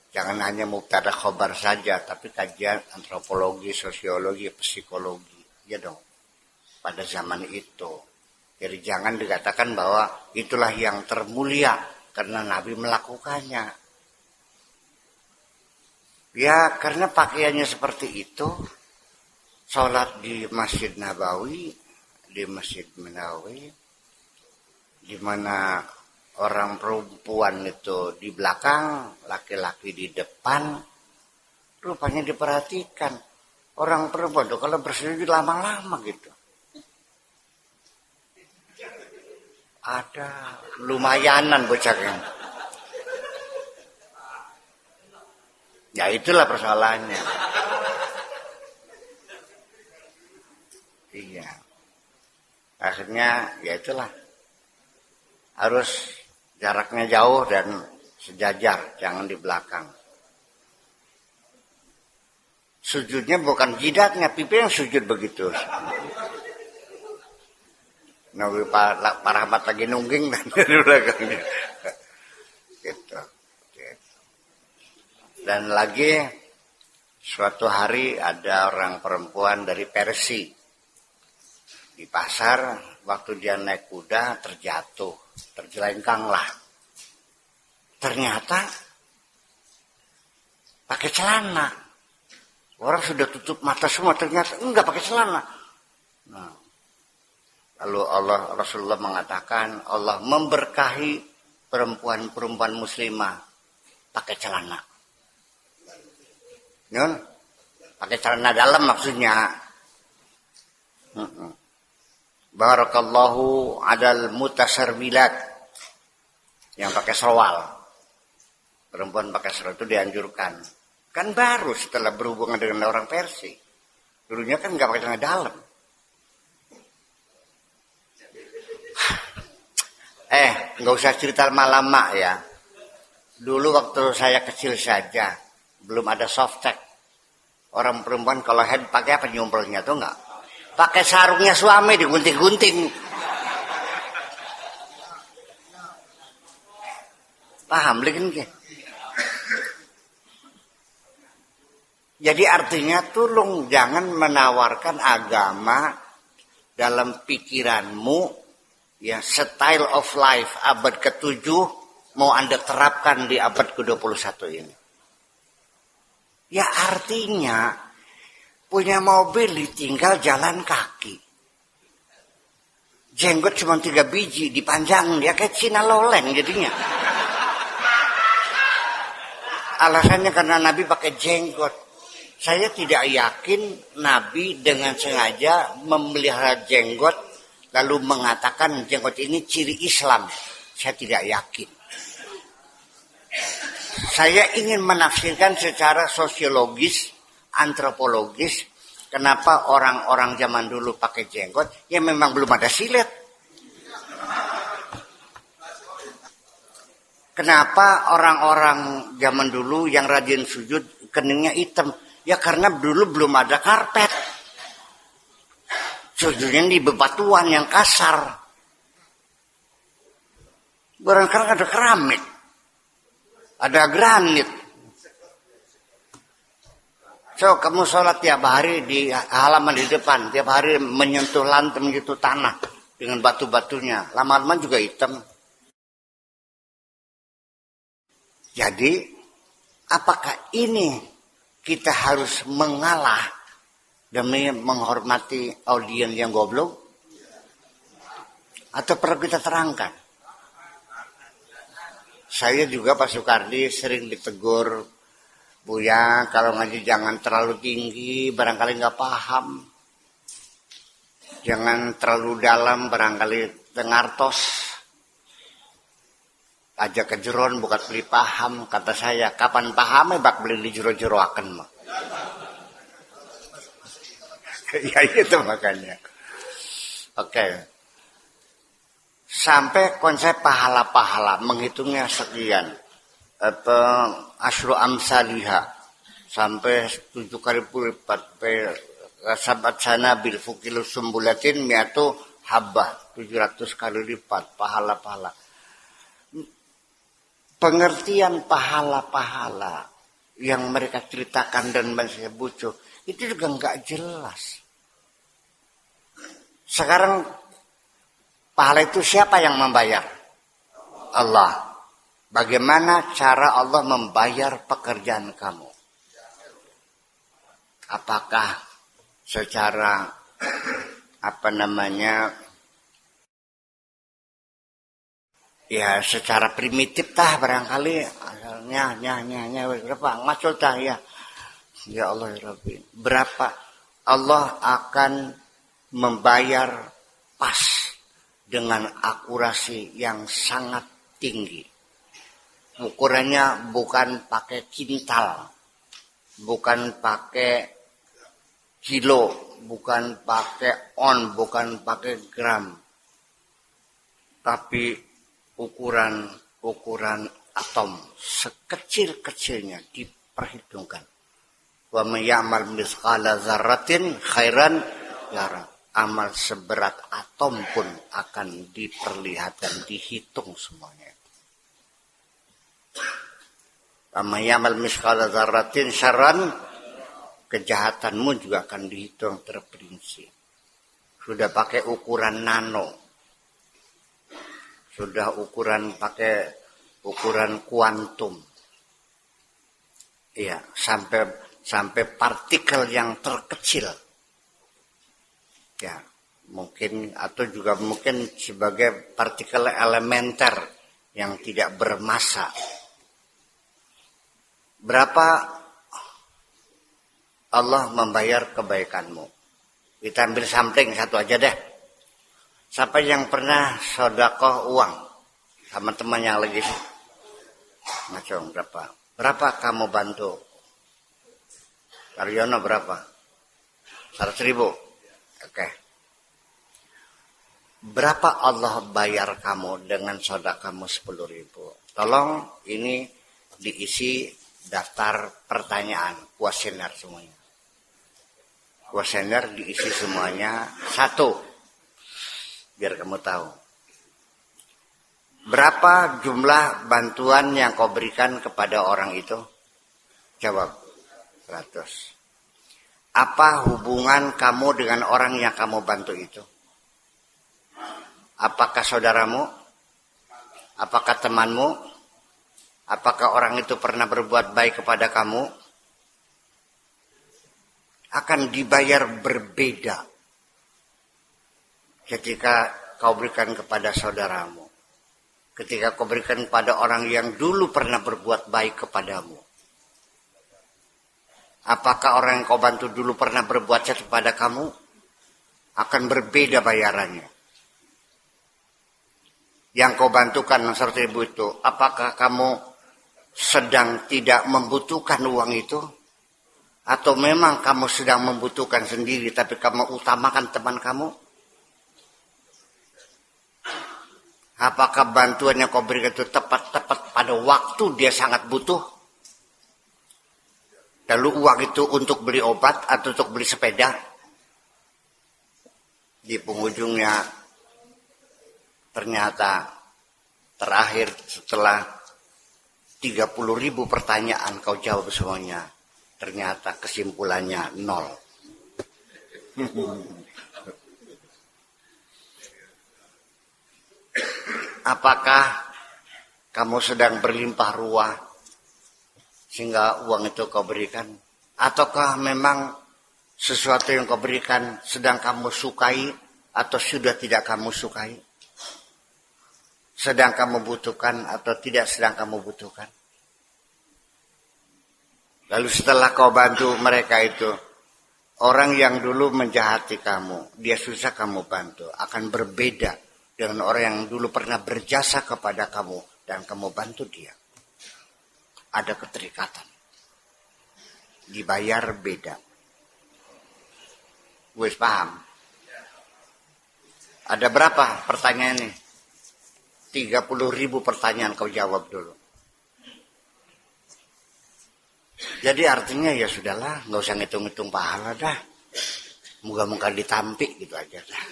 jangan hanya mubtada khobar saja, tapi kajian antropologi, sosiologi, psikologi. Ya dong, pada zaman itu. Jadi jangan dikatakan bahwa itulah yang termulia karena Nabi melakukannya. Ya karena pakaiannya seperti itu, sholat di Masjid Nabawi, di Masjid Nabawi, di mana orang perempuan itu di belakang, laki-laki di depan, rupanya diperhatikan. Orang perempuan itu kalau bersujud lama-lama gitu. Ada lumayanan bocahnya. Ya itulah persoalannya. Iya. Akhirnya ya itulah. Harus jaraknya jauh dan sejajar, jangan di belakang. Sujudnya bukan jidatnya, pipi yang sujud begitu. Nabi Pak Rahmat lagi nungging dan di belakangnya. Gitu. Dan lagi suatu hari ada orang perempuan dari Persia di pasar, waktu dia naik kuda terjatuh, terjelengkanglah. Ternyata pakai celana. Orang sudah tutup mata semua, ternyata enggak pakai celana. Nah, lalu Rasulullah mengatakan Allah memberkahi perempuan-perempuan muslimah pakai celana. Nun, pakai celana dalam maksudnya. Barakallahu adal mutasarwilat, yang pakai serwal. Perempuan pakai serwal itu dianjurkan. Kan baru setelah berhubungan dengan orang Persia. Dulunya kan nggak pakai celana dalam. Nggak usah cerita lama-lama ya. Dulu waktu saya kecil saja, belum ada softtek. Orang perempuan kalau head pakai apa nyumpelnya tuh nggak? Pakai sarungnya suami digunting-gunting. Paham lagi ke? Jadi artinya tolong jangan menawarkan agama dalam pikiranmu, ya, style of life abad ke-7 mau Anda terapkan di abad ke-21 ini. Ya artinya punya mobil tinggal jalan kaki. Jenggot cuma 3 biji dipanjang, dia kayak Cina loleng jadinya. Alasannya karena Nabi pakai jenggot. Saya tidak yakin Nabi dengan sengaja memelihara jenggot lalu mengatakan jenggot ini ciri Islam. Saya tidak yakin. Saya ingin menafsirkan secara sosiologis, antropologis, kenapa orang-orang zaman dulu pakai jenggot, ya memang belum ada silet. Kenapa orang-orang zaman dulu yang rajin sujud keningnya hitam? Ya karena dulu belum ada karpet. Sujudnya di bebatuan yang kasar. Barangkali ada keramik. Ada granit. So, kamu sholat tiap hari di halaman di depan. Tiap hari menyentuh lantai, menyentuh tanah. Dengan batu-batunya. Lama-lama juga hitam. Jadi, apakah ini kita harus mengalah demi menghormati audiens yang goblok? Atau perlu kita terangkan? Saya juga Pak Soekardi sering ditegur, Buya kalau ngaji jangan terlalu tinggi, barangkali nggak paham. Jangan terlalu dalam, barangkali tengartos. Aja kejeron bukan beli paham, kata saya. Kapan pahamnya bak beli di jero-jero akan mah. Ya itu makanya. Oke. Sampai konsep pahala-pahala menghitungnya sekian. Atau asyru amsaliha sampai 7 kali lipat. Sabat sana bil fukilu sumbulatin miatu habbah 700 kali lipat pahala-pahala. Pengertian pahala-pahala yang mereka ceritakan dan saya bucuk itu juga nggak jelas. Sekarang pahala itu siapa yang membayar? Allah. Bagaimana cara Allah membayar pekerjaan kamu? Apakah secara ya secara primitif tah barangkali nya berapa ngacul tah ya Allah ya Rabbi, berapa Allah akan membayar pas dengan akurasi yang sangat tinggi. Ukurannya bukan pakai kintal, bukan pakai kilo, bukan pakai on, bukan pakai gram, tapi ukuran atom sekecil-kecilnya diperhitungkan. Wa may ya'mal mithqala dzarratin khairan yara. Amal seberat atom pun akan diperlihatkan, dihitung semuanya. Wa may ya'mal mithqala dzarratin syarran, kejahatanmu juga akan dihitung terperinci. Sudah pakai ukuran nano. Sudah pakai ukuran kuantum. Iya, sampai partikel yang terkecil. Ya, mungkin atau juga mungkin sebagai partikel elementer yang tidak bermassa. Berapa Allah membayar kebaikanmu? Kita ambil sampling satu aja deh. Siapa yang pernah sedekah uang sama teman yang lagi macam berapa? Berapa kamu bantu? Karyono berapa? 100.000. Oke. Berapa Allah bayar kamu dengan sedekahmu 10.000? Tolong ini diisi daftar pertanyaan, kuesioner semuanya. Kuesioner diisi semuanya 1. Biar kamu tahu. Berapa jumlah bantuan yang kau berikan kepada orang itu? Jawab, 100. Apa hubungan kamu dengan orang yang kamu bantu itu? Apakah saudaramu? Apakah temanmu? Apakah orang itu pernah berbuat baik kepada kamu? Akan dibayar berbeda ketika kau berikan kepada saudaramu. Ketika kau berikan kepada orang yang dulu pernah berbuat baik kepadamu. Apakah orang yang kau bantu dulu pernah berbuat jahat kepada kamu? Akan berbeda bayarannya. Yang kau bantukan seperti ibu itu, apakah kamu sedang tidak membutuhkan uang itu? Atau memang kamu sedang membutuhkan sendiri tapi kamu utamakan teman kamu? Apakah bantuan yang kau berikan itu tepat pada waktu dia sangat butuh? Lalu uang itu untuk beli obat atau untuk beli sepeda? Di penghujungnya ternyata terakhir setelah 30.000 pertanyaan kau jawab semuanya. Ternyata kesimpulannya 0. Apakah kamu sedang berlimpah ruah sehingga uang itu kau berikan? Ataukah memang sesuatu yang kau berikan sedang kamu sukai atau sudah tidak kamu sukai? Sedang kamu butuhkan atau tidak sedang kamu butuhkan? Lalu setelah kau bantu mereka itu, orang yang dulu menjahati kamu, dia susah kamu bantu, akan berbeda dengan orang yang dulu pernah berjasa kepada kamu dan kamu bantu dia. Ada keterikatan. Dibayar beda. Wes paham? Ada berapa pertanyaan ini? 30.000 pertanyaan kau jawab dulu. Jadi artinya ya sudahlah, nggak usah ngitung-ngitung pahala dah. Moga-moga ditampik gitu aja dah.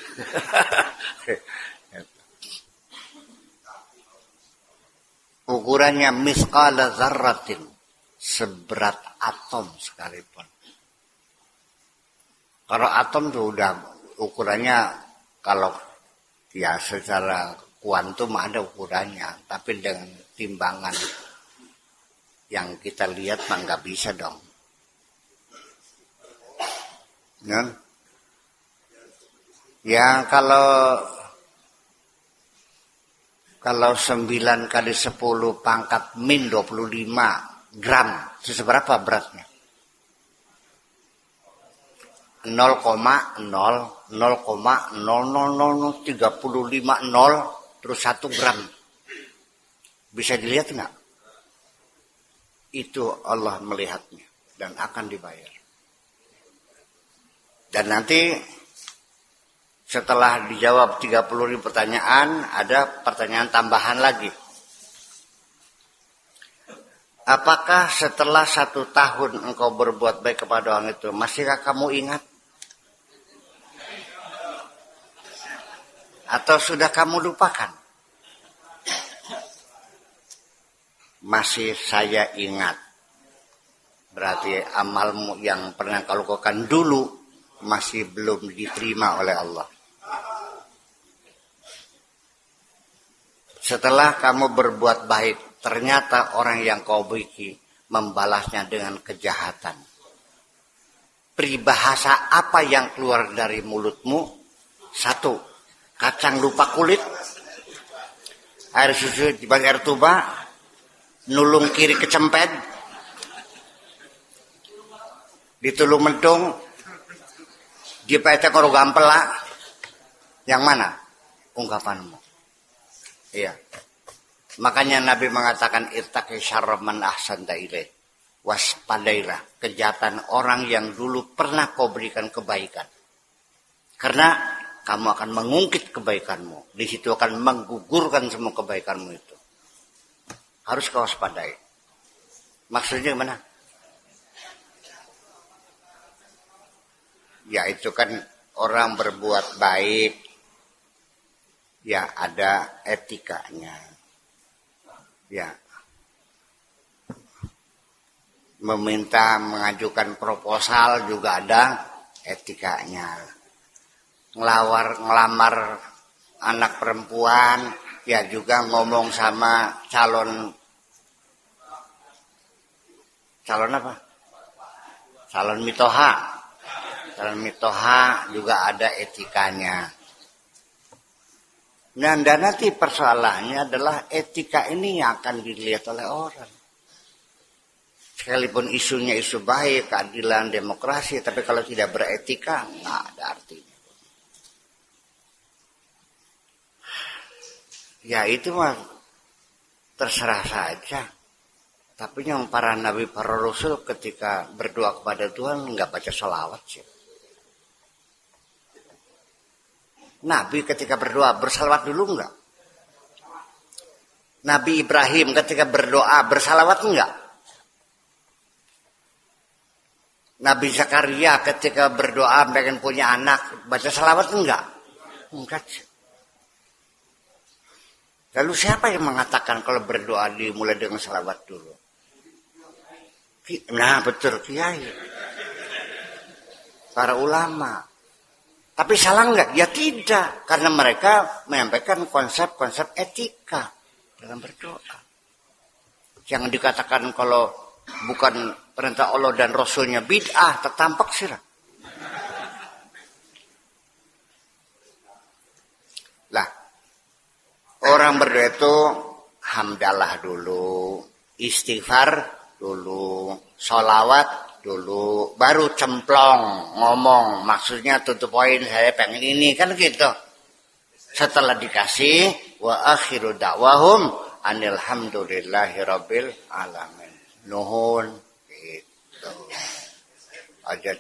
Ukurannya misqala dzarratin, seberat atom sekalipun. Kalau atom tuh udah ukurannya, kalau ya secara kuantum ada ukurannya, tapi dengan timbangan yang kita lihat mah nggak bisa dong. Ya kalau 9 kali 10 pangkat min 25 gram, itu seberapa beratnya? 0,0000350 terus 1 gram. Bisa dilihat nggak? Itu Allah melihatnya dan akan dibayar. Dan nanti setelah dijawab 30.000 pertanyaan, ada pertanyaan tambahan lagi. Apakah setelah 1 tahun engkau berbuat baik kepada orang itu, masihkah kamu ingat? Atau sudah kamu lupakan? Masih saya ingat. Berarti amalmu yang pernah kau lakukan dulu masih belum diterima oleh Allah. Setelah kamu berbuat baik, ternyata orang yang kau beri membalasnya dengan kejahatan. Peribahasa apa yang keluar dari mulutmu? 1, kacang lupa kulit. Air susu dibagi air tuba. Nulung kiri kecempet. Ditulung mendung. Dipaete karo gampela. Yang mana ungkapanmu? Iya. Makanya Nabi mengatakan irtaqi syarra man ahsanta ilaih. Waspadailah kejahatan orang yang dulu pernah kau berikan kebaikan. Karena kamu akan mengungkit kebaikanmu. Di situ akan menggugurkan semua kebaikanmu itu. Harus kau waspadai. Maksudnya mana? Ya itu kan orang berbuat baik. Ya ada etikanya. Ya, meminta mengajukan proposal juga ada etikanya. Ngelamar anak perempuan, ya juga ngomong sama calon apa? Calon mitoha. Calon mitoha juga ada etikanya. Nah, dan nanti persoalannya adalah etika ini yang akan dilihat oleh orang. Sekalipun isunya isu baik, keadilan, demokrasi, tapi kalau tidak beretika, nggak ada artinya. Ya itu mah terserah saja. Tapi yang para nabi, para rasul ketika berdoa kepada Tuhan nggak baca sholawat sih. Nabi ketika berdoa bersalawat dulu enggak? Nabi Ibrahim ketika berdoa bersalawat enggak? Nabi Zakaria ketika berdoa pengen punya anak baca salawat enggak? Enggak. Lalu siapa yang mengatakan kalau berdoa dimulai dengan salawat dulu? Nah betul, kiai. Para ulama. Tapi salah enggak? Ya tidak. Karena mereka menyampaikan konsep-konsep etika dalam berdoa. Jangan dikatakan kalau bukan perintah Allah dan Rasulnya bid'ah, tertampak sirah. Lah, orang berdoa itu hamdalah dulu, istighfar dulu, sholawat dulu, baru cemplong ngomong, maksudnya tutup poin saya pengen ini kan gitu. Setelah dikasih wa akhiru da'wahum anilhamdulillahi rabbil alamin. Nuhun gitu. Aja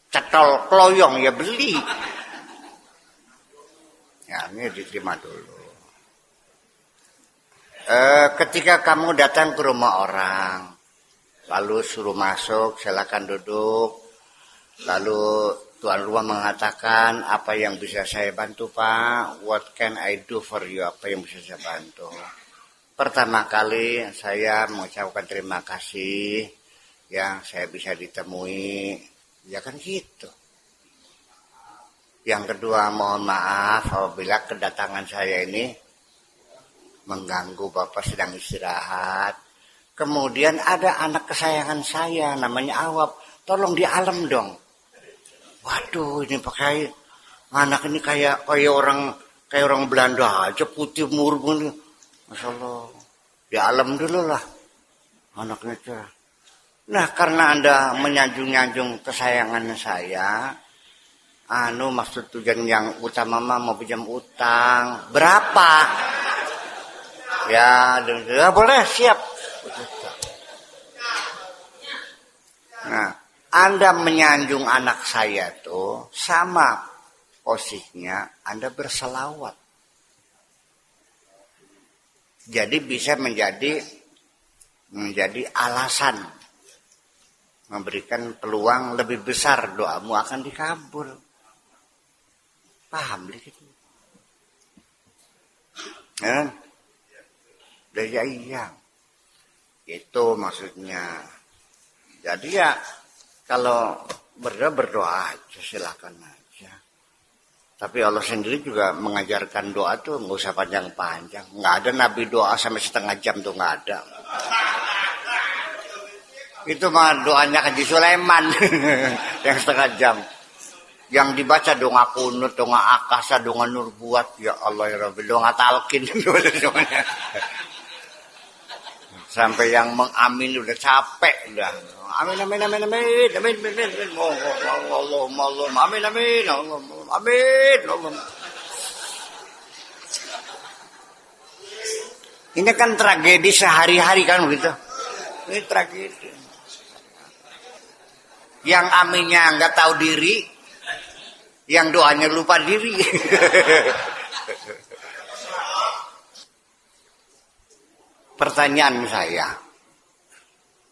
cetol kloyong ya beli. Ya ini diterima dulu. Ketika kamu datang ke rumah orang, lalu suruh masuk, silakan duduk. Lalu tuan rumah mengatakan, apa yang bisa saya bantu Pak? What can I do for you? Apa yang bisa saya bantu? Pertama kali saya mengucapkan terima kasih yang saya bisa ditemui. Ya kan gitu. Yang kedua, mohon maaf apabila kedatangan saya ini mengganggu Bapak sedang istirahat. Kemudian ada anak kesayangan saya namanya Awab, tolong di alam dong. Waduh, ini pakai anak ini kayak orang Belanda aja, putih murni. Masya Allah, di alam dulu lah anaknya itu. Nah, karena Anda menyanjung-nyanjung kesayangan saya, maksud tujuan yang utama mau pinjam utang berapa? Ya, boleh siap. Nah, Anda menyanjung anak saya tuh sama posisinya Anda berselawat. Jadi bisa menjadi alasan memberikan peluang lebih besar doamu akan dikabul. Paham begitu? Ya? Iya. Itu maksudnya. Jadi ya kalau berdoa aja silakan aja. Tapi Allah sendiri juga mengajarkan doa tuh nggak usah panjang-panjang. Nggak ada Nabi doa sampai setengah jam tuh nggak ada. Itu mah doanya Haji Sulaiman yang setengah jam. Yang dibaca doa kunut, doa akasa, doa nur buat ya Allah ya Rabbi, doa talqin semuanya. Sampai yang mengamin udah capek udah. Amin. Amin. Allah. Amin. Allah. Ini kan tragedi sehari-hari kan begitu. Ini tragedi. Yang aminnya nggak tahu diri, yang doanya lupa diri. Pertanyaan saya,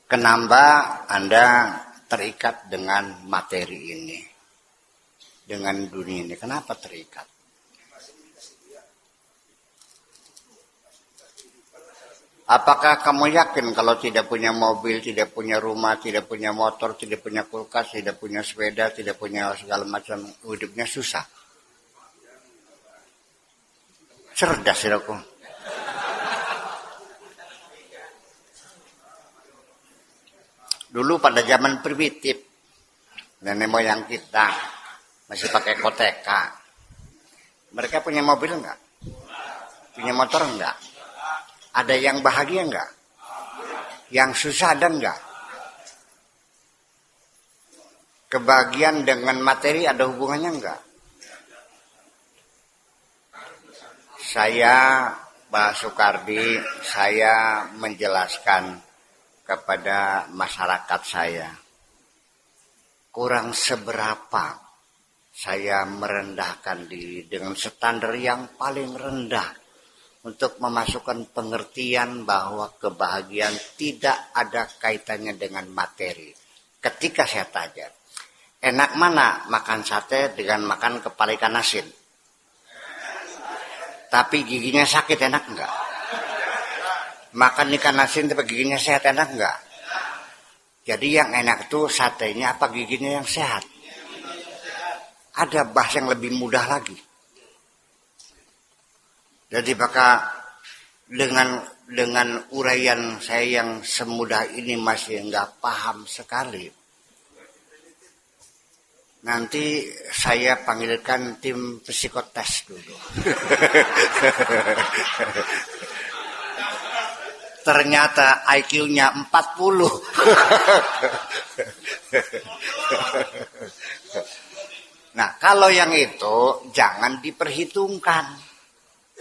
kenapa Anda terikat dengan materi ini, dengan dunia ini? Kenapa terikat? Apakah kamu yakin kalau tidak punya mobil, tidak punya rumah, tidak punya motor, tidak punya kulkas, tidak punya sepeda, tidak punya segala macam, hidupnya susah? Cerdas ya aku. Dulu pada zaman primitif, nenek moyang kita masih pakai koteka. Mereka punya mobil enggak? Punya motor enggak? Ada yang bahagia enggak? Yang susah ada enggak? Kebahagiaan dengan materi ada hubungannya enggak? Saya, Pak Soekardi, saya menjelaskan kepada masyarakat saya. Kurang seberapa saya merendahkan diri dengan standar yang paling rendah untuk memasukkan pengertian bahwa kebahagiaan tidak ada kaitannya dengan materi. Ketika saya tanya, enak mana makan sate dengan makan kepala ikan asin? Tapi giginya sakit, enak enggak? Makan ikan asin tapi giginya sehat, enak enggak? Jadi yang enak itu satenya apa giginya yang sehat? Ada bahasa yang lebih mudah lagi. Jadi maka dengan uraian saya yang semudah ini masih enggak paham sekali. Nanti saya panggilkan tim psikotes dulu. Ternyata IQ-nya 40. Nah, kalau yang itu jangan diperhitungkan.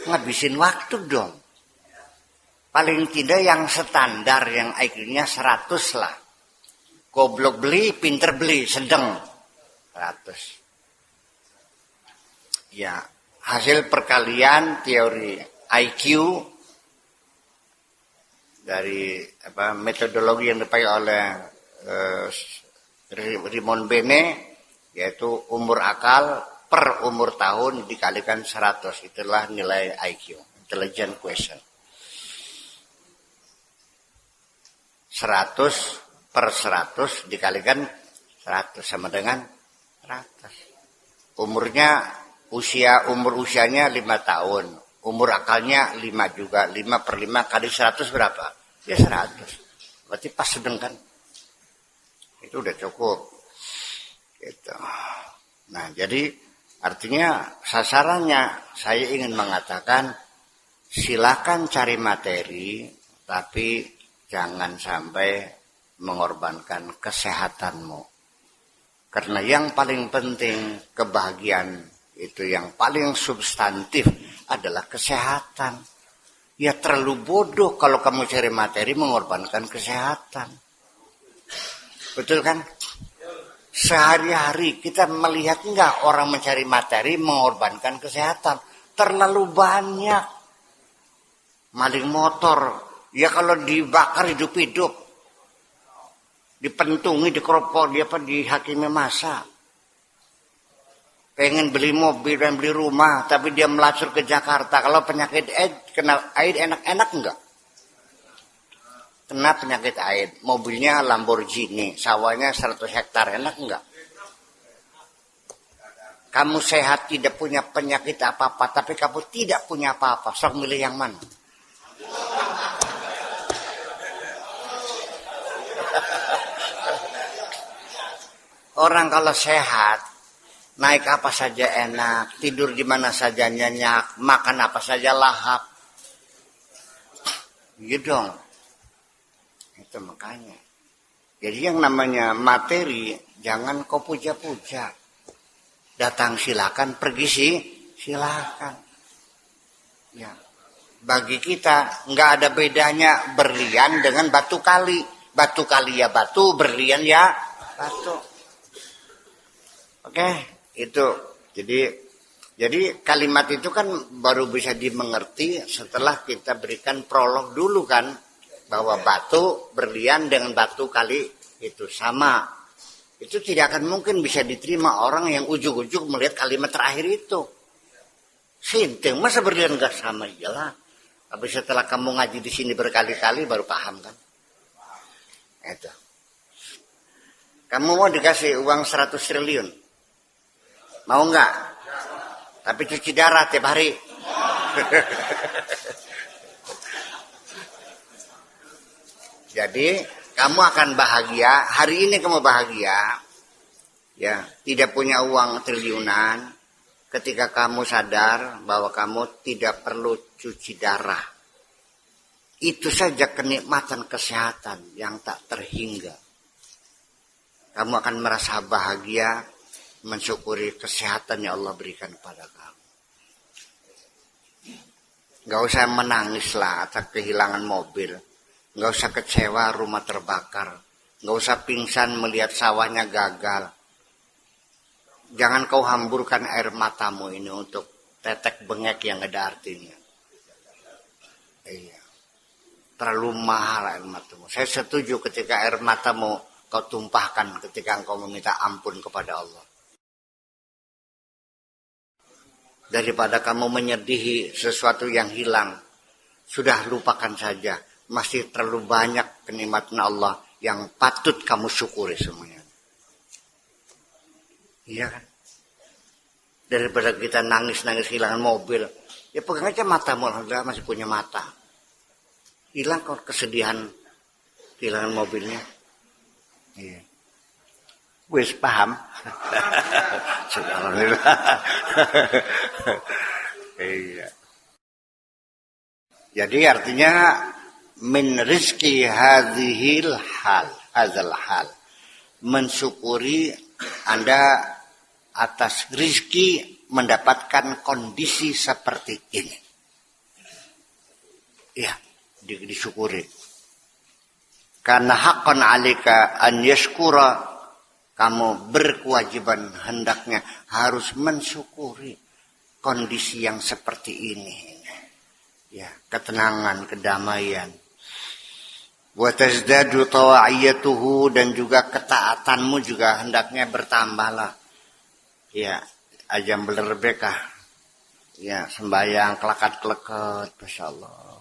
Ngabisin waktu dong. Paling tidak yang standar yang IQ-nya 100 lah. Goblok beli, pinter beli, sedang 100. Ya, hasil perkalian teori IQ dari metodologi yang dipakai oleh Raymond Bene, yaitu umur akal per umur tahun dikalikan 100. Itulah nilai IQ, intelligent question. 100 per 100 dikalikan 100 sama dengan 100. Umur usianya 5 tahun. Umur akalnya 5 juga. 5 per 5 kali 100 berapa? Ya 100. Berarti pas sedang kan? Itu udah cukup. Gitu. Nah, jadi artinya sasarannya saya ingin mengatakan silakan cari materi, tapi jangan sampai mengorbankan kesehatanmu. Karena yang paling penting kebahagiaan itu yang paling substantif adalah kesehatan. Ya terlalu bodoh kalau kamu cari materi mengorbankan kesehatan. Betul kan? Sehari-hari kita melihat enggak orang mencari materi mengorbankan kesehatan. Terlalu banyak. Maling motor. Ya kalau dibakar hidup-hidup. Dipentungi, dikeropok, dihakimi masa. Pengen beli mobil dan beli rumah. Tapi dia melacur ke Jakarta. Kalau penyakit AIDS, kena AIDS enak-enak enggak? Kena penyakit AIDS, mobilnya Lamborghini, sawahnya 100 hektar, enak enggak? Kamu sehat, tidak punya penyakit apa-apa, tapi kamu tidak punya apa-apa, sok milih yang mana? Orang kalau sehat, naik apa saja enak, tidur di mana saja nyenyak, makan apa saja lahap. Gitu dong. Itu makanya. Jadi yang namanya materi jangan kau puja-puja. Datang silakan, pergi silakan. Ya. Bagi kita nggak ada bedanya berlian dengan batu kali. Batu kali ya batu, berlian ya batu. Oke, itu. Jadi kalimat itu kan baru bisa dimengerti setelah kita berikan prolog dulu kan. Bahwa batu berlian dengan batu kali itu sama. Itu tidak akan mungkin bisa diterima orang yang ujuk-ujuk melihat kalimat terakhir itu. Sinting, masa berlian gak sama? Iyalah. Tapi setelah kamu ngaji di sini berkali-kali baru paham kan? Itu. Kamu mau dikasih uang 100 triliun? Mau nggak? Tapi cuci darah tiap hari. Jadi kamu akan bahagia. Hari ini kamu bahagia. Ya, tidak punya uang triliunan. Ketika kamu sadar bahwa kamu tidak perlu cuci darah. Itu saja kenikmatan kesehatan yang tak terhingga. Kamu akan merasa bahagia, mensyukuri kesehatan yang Allah berikan kepada kamu. Gak usah menangis lah atas kehilangan mobil. Gak usah kecewa rumah terbakar. Gak usah pingsan melihat sawahnya gagal. Jangan kau hamburkan air matamu ini untuk tetek bengek yang ada artinya. Iya. Terlalu mahal air matamu. Saya setuju ketika air matamu kau tumpahkan ketika engkau meminta ampun kepada Allah. Daripada kamu menyedihi sesuatu yang hilang. Sudah lupakan saja. Masih terlalu banyak kenikmatan Allah yang patut kamu syukuri semuanya. Iya kan? Daripada kita nangis-nangis kehilangan mobil. Ya pegang aja matamu. Alhamdulillah masih punya mata. Hilang kok kesedihan kehilangan mobilnya. Iya. Wes paham. Alhamdulillah. Iya. Jadi artinya min rizki hadhil hal, hadzal hal. Mensyukuri Anda atas rizki mendapatkan kondisi seperti ini. Iya, disyukuri. Karena haqqan 'alaika an yashkura, kamu berkewajiban hendaknya harus mensyukuri kondisi yang seperti ini. Ya, ketenangan, kedamaian. Wa tazdadu tawa'iyatuhu, dan juga ketaatanmu juga hendaknya bertambahlah. Ya, ajam berberekah. Ya, sembahyang kelakat-kelekat, masyaallah.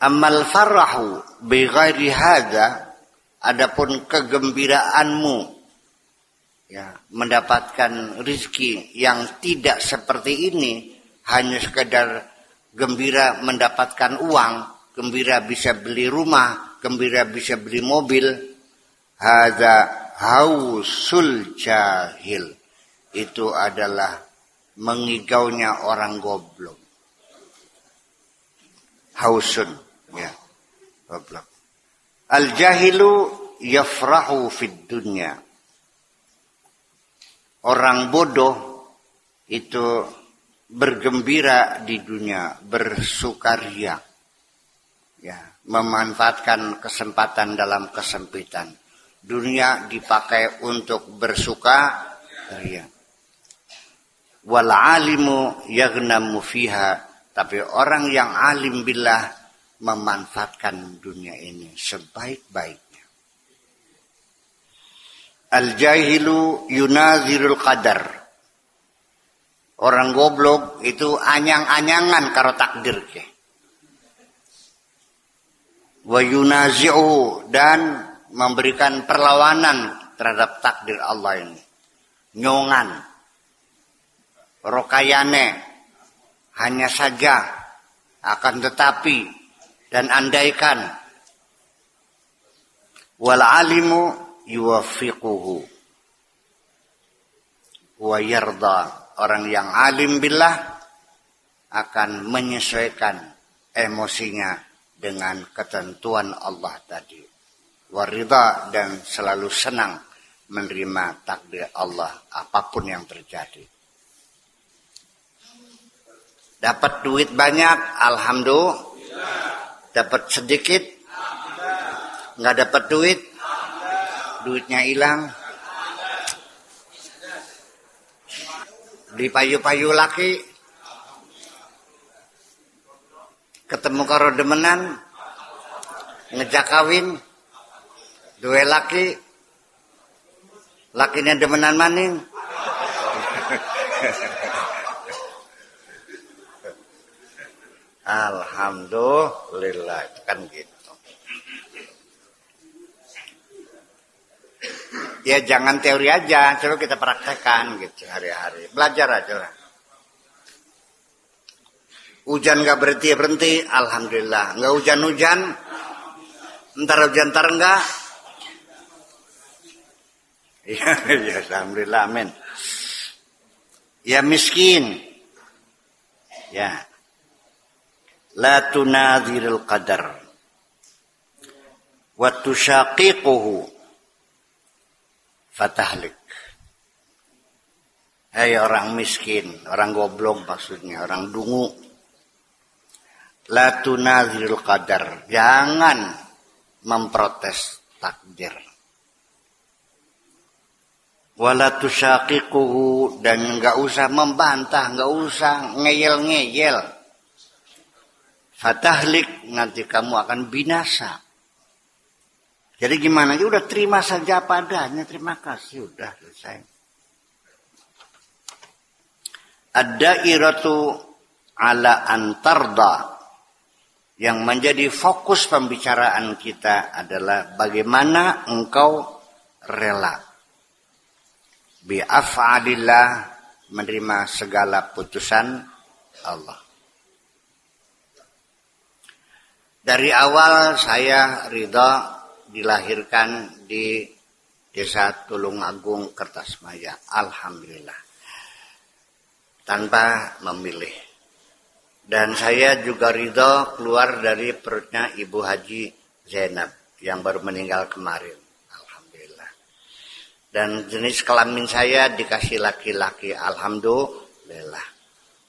Amal farahu bi ghairi hadza, adapun kegembiraanmu ya mendapatkan rizki yang tidak seperti ini, hanya sekedar gembira mendapatkan uang, gembira bisa beli rumah, gembira bisa beli mobil, hadza hausul jahil, itu adalah mengigaunya orang goblok. Hausun, ya, goblok. Al-jahilu yafrahu fid dunya. Orang bodoh itu bergembira di dunia, bersukaria. Ya, memanfaatkan kesempatan dalam kesempitan. Dunia dipakai untuk bersukaria. Wal alimu yaghnamu fiha. Tapi orang yang alim billah memanfaatkan dunia ini sebaik-baiknya. Al-jahilu yunazirul qadar. Orang goblok itu anyang-anyangan karo takdir ke. Wa yunazi'u, dan memberikan perlawanan terhadap takdir Allah ini. Nyongan. Rokayane. Hanya saja, akan tetapi, dan andaikan. Wal alimu yuwafiquhu wa yarda. Orang yang alim billah akan menyesuaikan emosinya dengan ketentuan Allah tadi. Warida, dan selalu senang menerima takdir Allah apapun yang terjadi. Dapat duit banyak, alhamdulillah. Dapat sedikit, nggak dapat duit, duitnya hilang. Beli payu-payu laki, ketemu karo demenan, ngejak kawin, dua laki, lakinya demenan maning. alhamdulillah, kan gitu. Ya jangan teori aja, coba kita praktekkan gitu hari-hari. Belajar aja lah. Hujan nggak berhenti, alhamdulillah. Nggak hujan-hujan, ntar hujan ntar enggak. Ya, ya alhamdulillah, amin. Ya miskin. Ya. La tunadhiril qadar. Wa tushaqiquhu fatahlik. Hai orang miskin, orang goblok maksudnya, orang dungu. La tunadhiril qadar. Jangan memprotes takdir. Wala tushaqiquhu, dan enggak usah membantah, enggak usah ngeyel-ngeyel. Fatahlik, nanti kamu akan binasa. Jadi gimana? Ya udah terima saja padanya, terima kasih, udah selesai. Ad-dairatu ala antarda. Yang menjadi fokus pembicaraan kita adalah bagaimana engkau rela bi'af'alillah, menerima segala putusan Allah. Dari awal saya ridha dilahirkan di Desa Tulungagung, Kertasmaya. Alhamdulillah. Tanpa memilih. Dan saya juga ridha keluar dari perutnya Ibu Haji Zainab yang baru meninggal kemarin. Alhamdulillah. Dan jenis kelamin saya dikasih laki-laki. Alhamdulillah.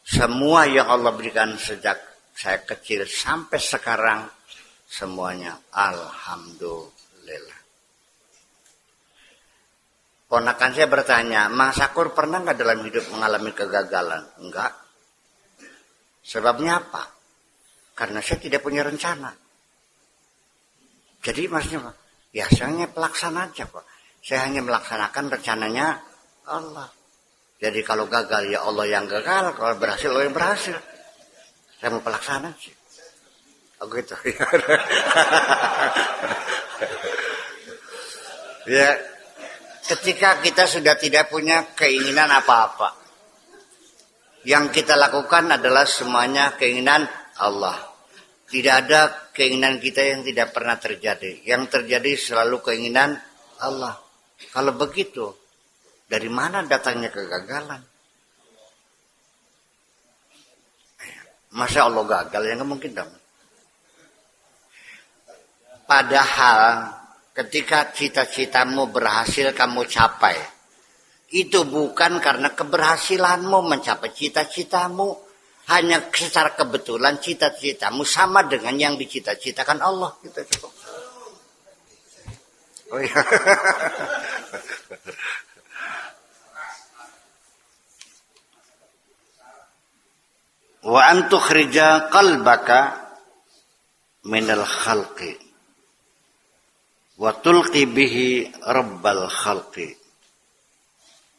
Semua yang Allah berikan sejak saya kecil sampai sekarang, semuanya alhamdulillah. Ponakan saya bertanya, Mas Sakur pernah nggak dalam hidup mengalami kegagalan? Enggak. Sebabnya apa? Karena saya tidak punya rencana. Jadi maksudnya, ya saya hanya pelaksana aja kok. Saya hanya melaksanakan rencananya Allah. Jadi kalau gagal ya Allah yang gagal, kalau berhasil Allah yang berhasil. Saya mau pelaksana sih. Oh gitu. Ya, ketika kita sudah tidak punya keinginan apa-apa, yang kita lakukan adalah semuanya keinginan Allah. Tidak ada keinginan kita yang tidak pernah terjadi. Yang terjadi selalu keinginan Allah. Kalau begitu, dari mana datangnya kegagalan? Masa Allah gagal, ya nggak mungkin dong. Padahal ketika cita-citamu berhasil kamu capai, itu bukan karena keberhasilanmu mencapai cita-citamu. Hanya secara kebetulan cita-citamu sama dengan yang dicita-citakan Allah. Kita cukup. Oh iya. Wa an tukhrija qalbaka minal khalqi wa tulqi bihi rabbal khalqi.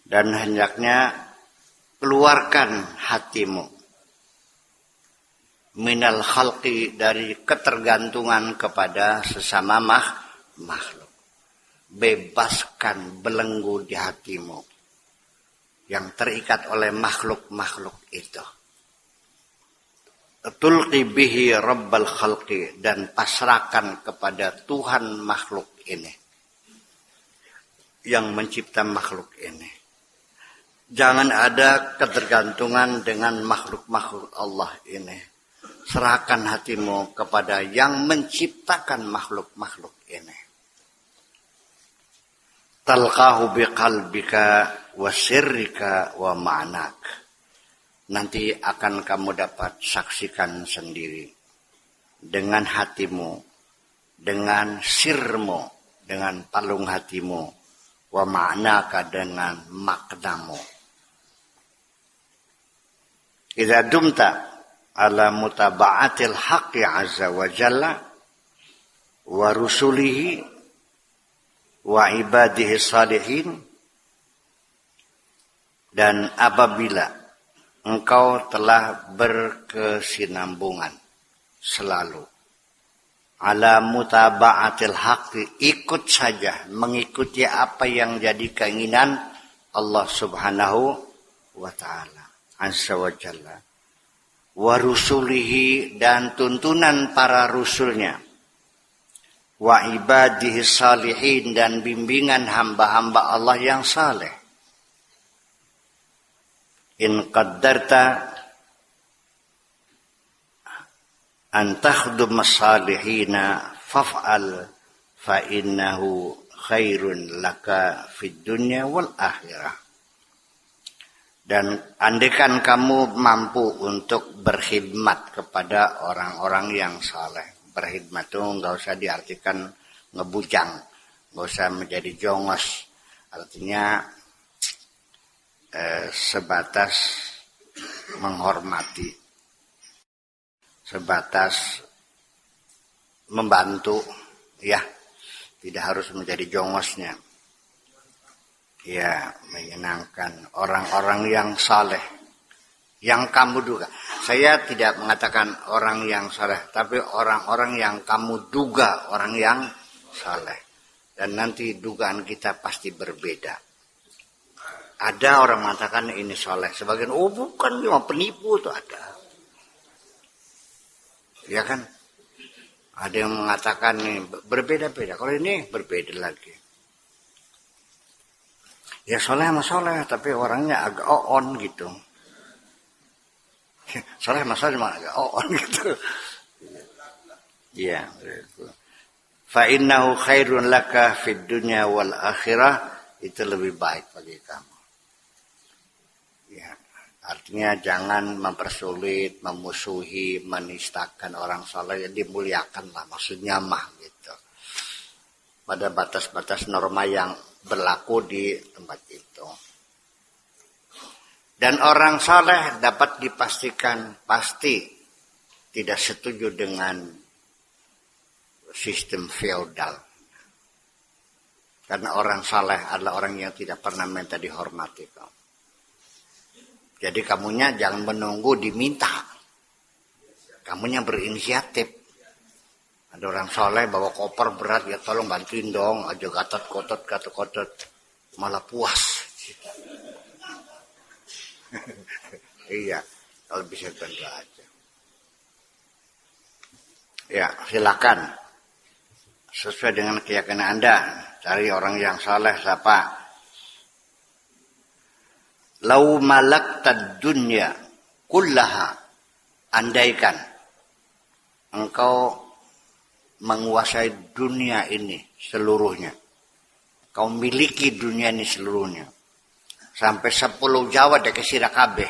Dan hendaknya keluarkan hatimu minal khalqi, dari ketergantungan kepada sesama makhluk. Bebaskan belenggu di hatimu yang terikat oleh makhluk-makhluk itu. Tulqi bihi rabbal khalqi, dan pasrahkan kepada Tuhan makhluk ini, yang mencipta makhluk ini. Jangan ada ketergantungan dengan makhluk-makhluk Allah ini. Serahkan hatimu kepada yang menciptakan makhluk-makhluk ini. Talqahu biqalbika wa sirrika wa ma'nak. Nanti akan kamu dapat saksikan sendiri dengan hatimu, dengan sirmu, dengan palung hatimu, wa ma'naka, dengan maknamu. Idza dumta ala mutaba'atil haqqi azza wa jalla wa rusulihi wa ibadihi salihin, dan apabila engkau telah berkesinambungan selalu. Ala mutaba'atil haqqi, ikut saja, mengikuti apa yang jadi keinginan Allah Subhanahu wa ta'ala, azza wa jalla. Wa rusulihi, dan tuntunan para rasulnya. Wa ibadihi salihin, dan bimbingan hamba-hamba Allah yang saleh. In qaddarta an takhdum salihina faf'al fa innahu khairun laka fid dunya wal akhirah. Dan andaikan kamu mampu untuk berkhidmat kepada orang-orang yang saleh. Berkhidmat itu nggak usah diartikan ngebujang, nggak usah menjadi jongos. Artinya sebatas menghormati, sebatas membantu, ya, tidak harus menjadi jongosnya. Ya, menyenangkan orang-orang yang saleh, yang kamu duga. Saya tidak mengatakan orang yang saleh, tapi orang-orang yang kamu duga orang yang saleh. Dan nanti dugaan kita pasti berbeda. Ada orang mengatakan ini saleh, sebagian oh bukan, cuma penipu, itu ada. Ya kan? Ada yang mengatakan ini berbeda-beda. Kalau ini berbeda lagi. Ya soleh sama soleh, tapi orangnya agak on gitu. Soleh sama soleh agak on gitu. Iya. Fa innahu khairun laka fid dunya wal akhirah, itu lebih baik bagi kamu. Ya, artinya jangan mempersulit, memusuhi, menistakan orang soleh, dimuliakanlah, maksudnya mah gitu. Pada batas-batas norma yang berlaku di tempat itu. Dan orang saleh dapat dipastikan pasti tidak setuju dengan sistem feodal. Karena orang saleh adalah orang yang tidak pernah minta dihormati. Jadi kamunya jangan menunggu diminta. Kamunya berinisiatif. Ada orang soleh bawa koper berat, ya tolong bantuin dong, aja gatot-kotot, malah puas. Iya, kalau bisa bantu aja. Ya, silakan. Sesuai dengan keyakinan Anda, cari orang yang soleh siapa. Lau malaktad dunya kullaha, andaikan engkau menguasai dunia ini seluruhnya. Kau miliki dunia ini seluruhnya. Sampai 10 Jawa dek sira kabeh.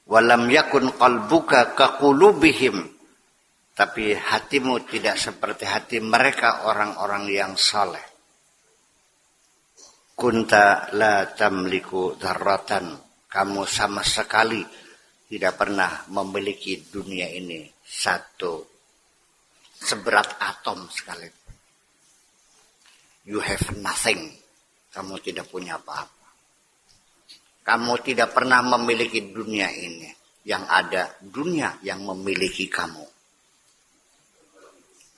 Walam yakun qalbuka kaqulubihim. Tapi hatimu tidak seperti hati mereka orang-orang yang saleh. Kunta la tamliku dzarratan. Kamu sama sekali tidak pernah memiliki dunia ini satu seberat atom sekalipun. You have nothing. Kamu tidak punya apa-apa. Kamu tidak pernah memiliki dunia ini. Yang ada dunia yang memiliki kamu.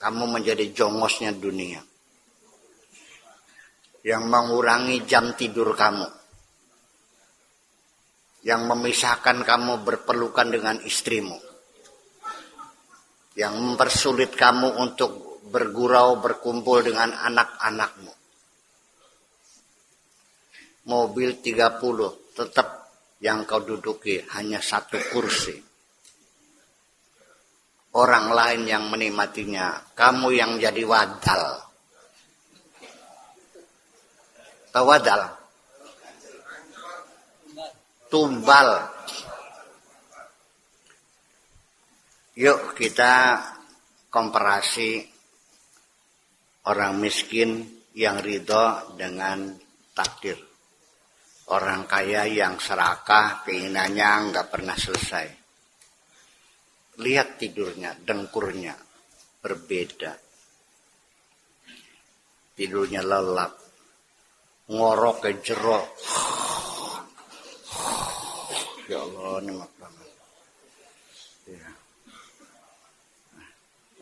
Kamu menjadi jongosnya dunia. Yang mengurangi jam tidur kamu. Yang memisahkan kamu berpelukan dengan istrimu. Yang mempersulit kamu untuk bergurau, berkumpul dengan anak-anakmu. Mobil 30, tetap yang kau duduki hanya satu kursi. Orang lain yang menikmatinya, kamu yang jadi wadal. Tahu wadal? Tumbal. Yuk kita komparasi orang miskin yang ridho dengan takdir. Orang kaya yang serakah, keinginannya nggak pernah selesai. Lihat tidurnya, dengkurnya, berbeda. Tidurnya lelap, ngorok ke jerok. Ya Allah, nikmat banget. Ya.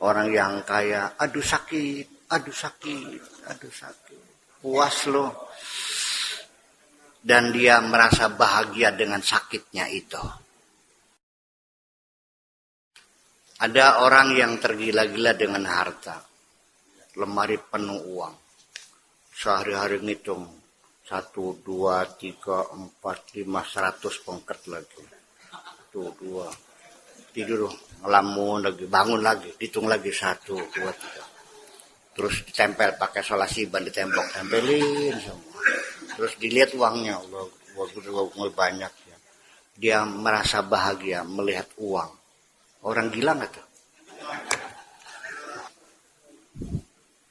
Orang yang kaya, aduh sakit, aduh sakit, aduh sakit. Puas loh. Dan dia merasa bahagia dengan sakitnya itu. Ada orang yang tergila-gila dengan harta. Lemari penuh uang. Sehari-hari ngitung. 1, 2, 3, 4, 5, 100 pengket lagi. 1, 2. Tidur, ngelamun lagi, bangun lagi. Hitung lagi 1, 2, 3. Terus ditempel pakai solasi ban di tembok. Tempelin semua. Terus dilihat uangnya. Allah banyak ya. Dia merasa bahagia melihat uang. Orang gila nggak tuh?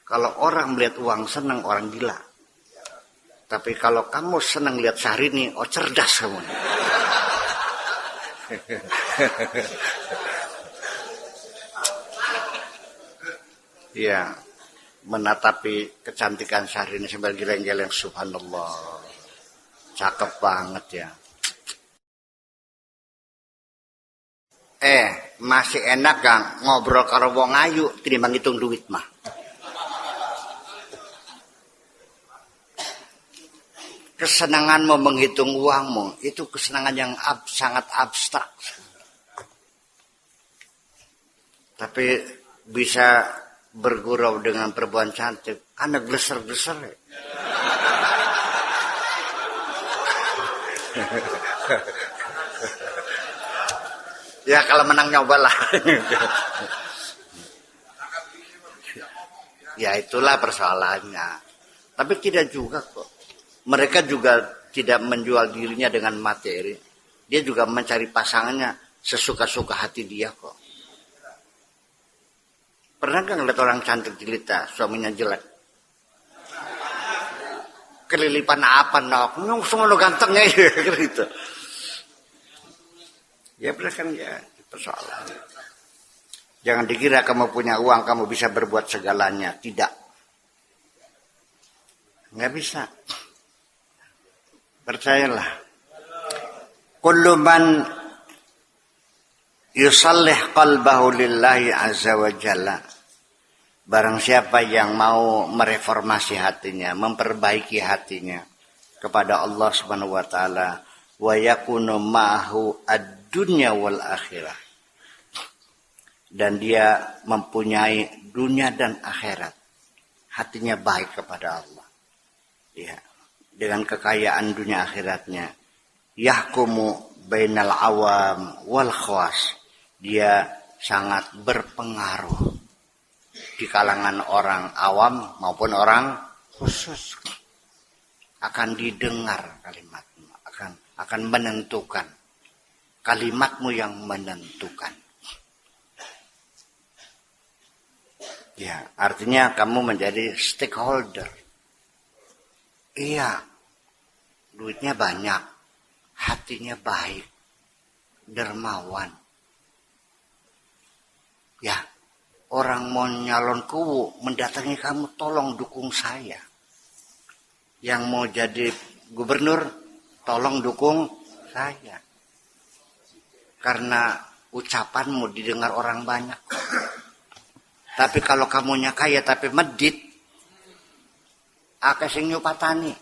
Kalau orang melihat uang senang, orang gila. Tapi kalau kamu senang lihat Syahrini, oh cerdas kamu. Ya, menatapi kecantikan Syahrini sambil geleng-geleng, subhanallah. Cakep banget ya. Masih enak kan ngobrol karo wong ayu tinimbang ngitung duit mah. Kesenanganmu menghitung uangmu itu kesenangan yang sangat abstrak. Tapi bisa bergurau dengan perempuan cantik, anak gleser-gleser. Ya kalau menang nyobalah. Ya itulah persoalannya. Tapi tidak juga kok. Mereka juga tidak menjual dirinya dengan materi. Dia juga mencari pasangannya sesuka-suka hati dia kok. Pernah gak ngeliat orang cantik jelita, suaminya jelek? Kelilipan apa nok? Semua lo gantengnya gitu. Ya benar kan ya persoalan. Jangan dikira kamu punya uang kamu bisa berbuat segalanya. Tidak. Nggak bisa. Percayalah. Kullu man yusallih qalbahu lillahi azza wa jalla. Barang siapa yang mau mereformasi hatinya, memperbaiki hatinya kepada Allah Subhanahu wa taala, wa yakunu ma'ahu ad-dunya wal akhirah. Dan dia mempunyai dunia dan akhirat. Hatinya baik kepada Allah. Ya. Dengan kekayaan dunia akhiratnya, yahkumu bainal awam wal khawas. Dia sangat berpengaruh di kalangan orang awam maupun orang khusus. Akan didengar kalimatmu, akan menentukan. Kalimatmu yang menentukan. Ya, artinya kamu menjadi stakeholder. Iya, duitnya banyak, hatinya baik, dermawan. Ya, orang mau nyalon kuwu mendatangi kamu, tolong dukung saya. Yang mau jadi gubernur, tolong dukung saya. Karena ucapanmu didengar orang banyak. Tapi kalau kamunya kaya tapi medit, akeh sing nyupatani.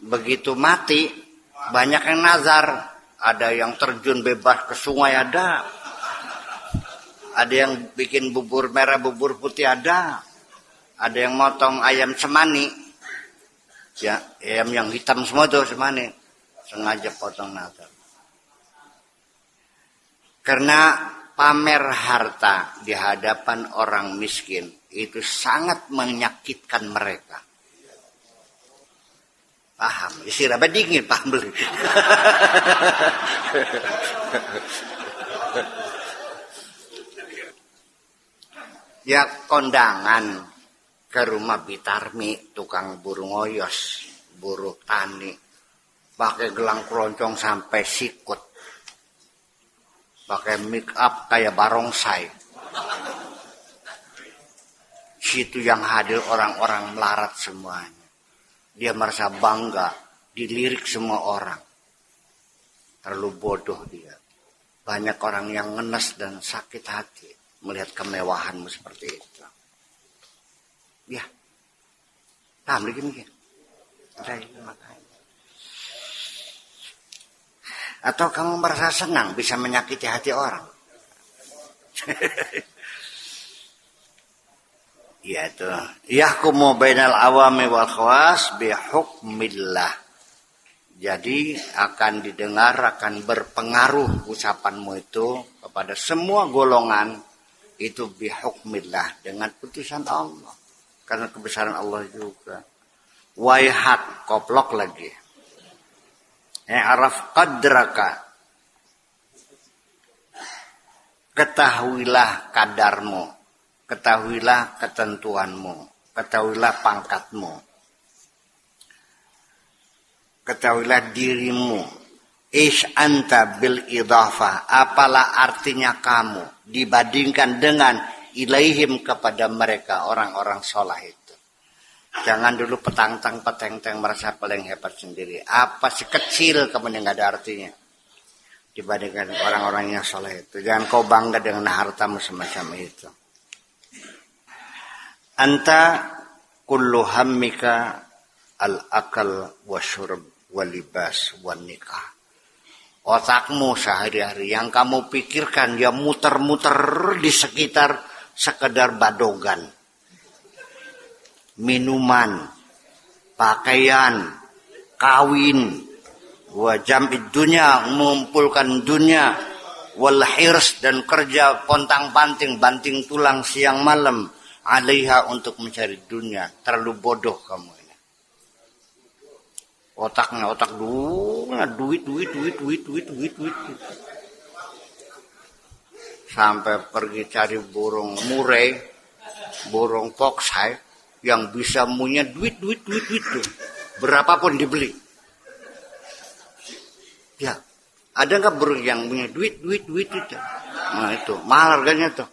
Begitu mati, banyak yang nazar. Ada yang terjun bebas ke sungai ada. Ada yang bikin bubur merah, bubur putih ada. Ada yang motong ayam semani. Ya, ayam yang hitam semua tuh semani. Sengaja potong nazar. Karena pamer harta di hadapan orang miskin itu sangat menyakitkan mereka. Paham? Istirahat dingin, paham beli. Ya kondangan ke rumah Bitarmi, tukang burung oyos, buruh tani, pakai gelang keroncong sampai sikut, pakai make up kayak barongsai. Situ yang hadir orang-orang melarat semuanya. Dia merasa bangga, dilirik semua orang. Terlalu bodoh dia. Banyak orang yang ngenes dan sakit hati melihat kemewahanmu seperti itu. Ya, paham lagi mungkin. Atau kamu merasa senang bisa menyakiti hati orang? Ya itu. Yahkumu bainal awami wal khawas bihukmillah. Jadi akan didengar, akan berpengaruh ucapanmu itu kepada semua golongan itu bihukmillah, dengan putusan Allah. Karena kebesaran Allah juga. Waihat, koplok lagi. I'raf qadraka. Ketahuilah kadarmu. Ketahuilah ketentuanmu. Ketahuilah pangkatmu. Ketahuilah dirimu. Ish anta bil idhafah. Apalah artinya kamu dibandingkan dengan ilaihim, kepada mereka orang-orang soleh itu. Jangan dulu petang-peteng merasa paling hebat sendiri. Apa sih kecil kamu yang gak ada artinya dibandingkan orang-orang yang soleh itu. Jangan kau bangga dengan hartamu semacam itu. Anta kullu hammika al-akal wa syurb wa libas wa nikah. Otakmu sehari-hari yang kamu pikirkan ya muter-muter di sekitar sekedar badogan, minuman, pakaian, kawin, wa jam'id dunya, mengumpulkan dunia, wal hirs, dan kerja pontang-panting, banting tulang siang malam, alaiha, untuk mencari dunia. Terlalu bodoh kamu ini. Otaknya otak duit. Sampai pergi cari burung murai, burung foxeye yang bisa punya duit. Berapapun dibeli. Ya, ada nggak burung yang punya duit itu? Nah itu mahal harganya tuh.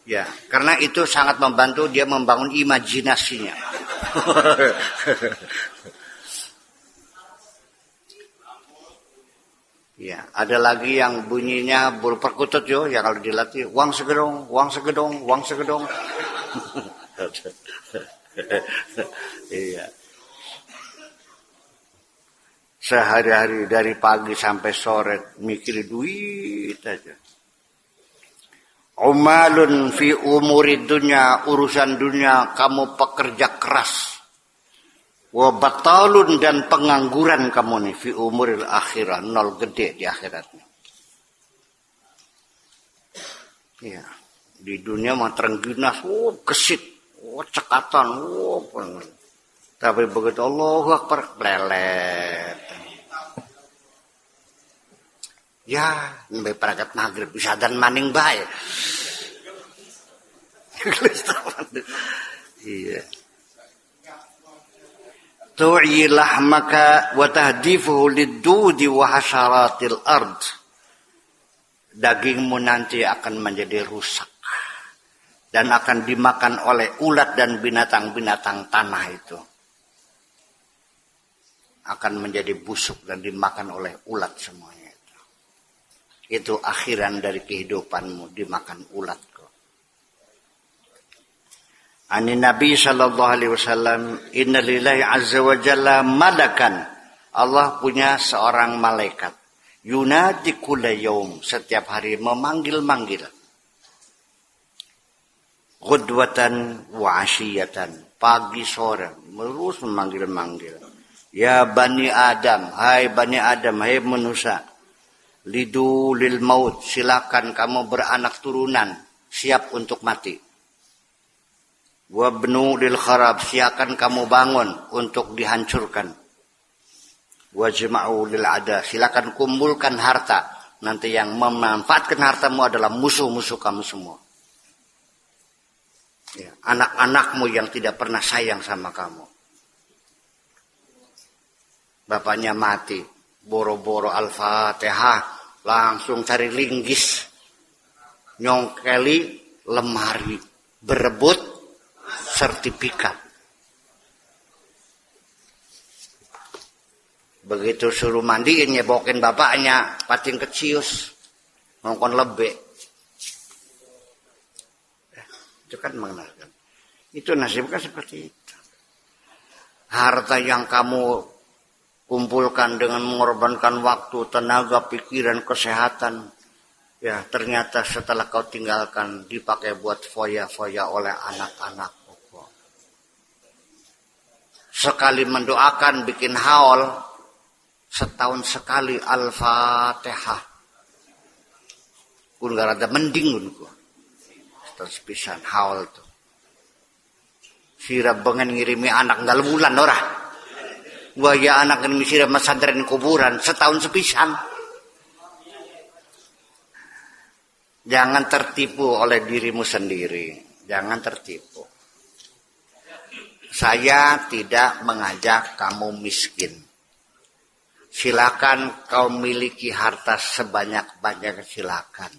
Ya, karena itu sangat membantu dia membangun imajinasinya. Ya, ada lagi yang bunyinya bulu perkutut yo, yang kalau dilatih uang segedong. Iya. Sehari-hari dari pagi sampai sore mikir duit aja. Umalun fi umuri dunya, urusan dunia kamu pekerja keras. Wa batalun, dan pengangguran kamu nih fi umuril akhirah, nol gede di akhiratnya. Ya, di dunia mah terengginas, gesit, cekatan, tapi begitu Allahu Akbar lelet. Ya, nembe peragat maghrib bisa dan maning bae. Iya. Tu'ilah maka wa tahdifuhu lid-dudi wa hasyaratil ard. Dagingmu nanti akan menjadi rusak dan akan dimakan oleh ulat dan binatang-binatang tanah itu. Akan menjadi busuk dan dimakan oleh ulat semuanya itu. Itu akhiran dari kehidupanmu, dimakan ulat. Ani Nabi sallallahu alaihi wasallam, inna lillahi azza wa jalla malakan. Allah punya seorang malaikat. Yunadi kulla yaum, setiap hari memanggil-manggil. Ghudwatan wa asyiyatan, pagi sore terus memanggil-manggil. Ya Bani Adam, hai Bani Adam, hai manusia. Lidu lil maut, silakan kamu beranak turunan, siap untuk mati. Wabnu lil kharab, silakan kamu bangun untuk dihancurkan. Wajma'u lil ada, silakan kumpulkan harta. Nanti yang memanfaatkan hartamu adalah musuh-musuh kamu semua. Ya, anak-anakmu yang tidak pernah sayang sama kamu. Bapaknya mati, boro-boro Al-Fatihah, langsung cari linggis, nyongkeli lemari, berebut sertifikat. Begitu suruh mandiin, nyebokin bapaknya, pating kecius. ngongkon lebih. Itu kan mengenalkan. Itu nasibnya seperti itu. Harta yang kamu kumpulkan dengan mengorbankan waktu, tenaga, pikiran, kesehatan, ya ternyata setelah kau tinggalkan dipakai buat foya-foya oleh anak-anak. Sekali mendoakan bikin haul, setahun sekali Al-Fatihah. Kun gak ada mending kun. Terus pisan haul tuh. Sira bengen ngirimi anak ngal bulan ora. Waya anak ini sira masantren kuburan setahun sepisan. Jangan tertipu oleh dirimu sendiri. Jangan tertipu. Saya tidak mengajak kamu miskin. Silakan kau miliki harta sebanyak-banyak, silakan.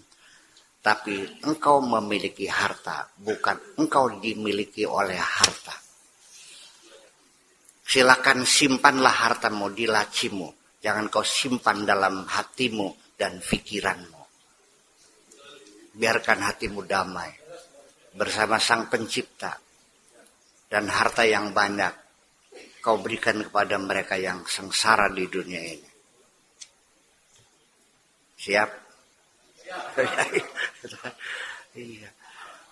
Tapi engkau memiliki harta, bukan engkau dimiliki oleh harta. Silakan simpanlah hartamu di lacimu. Jangan kau simpan dalam hatimu dan pikiranmu. Biarkan hatimu damai bersama Sang Pencipta. Dan harta yang banyak kau berikan kepada mereka yang sengsara di dunia ini. Siap? Iya.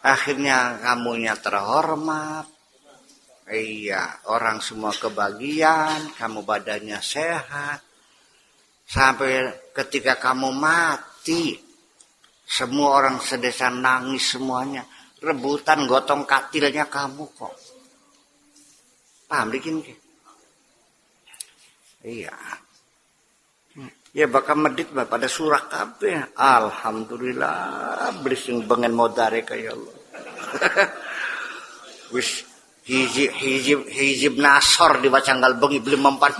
Akhirnya kamunya terhormat. Iya, orang semua kebagian, kamu badannya sehat. Sampai ketika kamu mati, semua orang sedesa nangis semuanya. Rebutan gotong katilnya kamu kok. Paham bikin ke? Iya. Ya bakal medit pada surah kabeh. Alhamdulillah berising bengen modare kaya Allah. Wis hijib nasor dibaca nggal bengi belum mempan.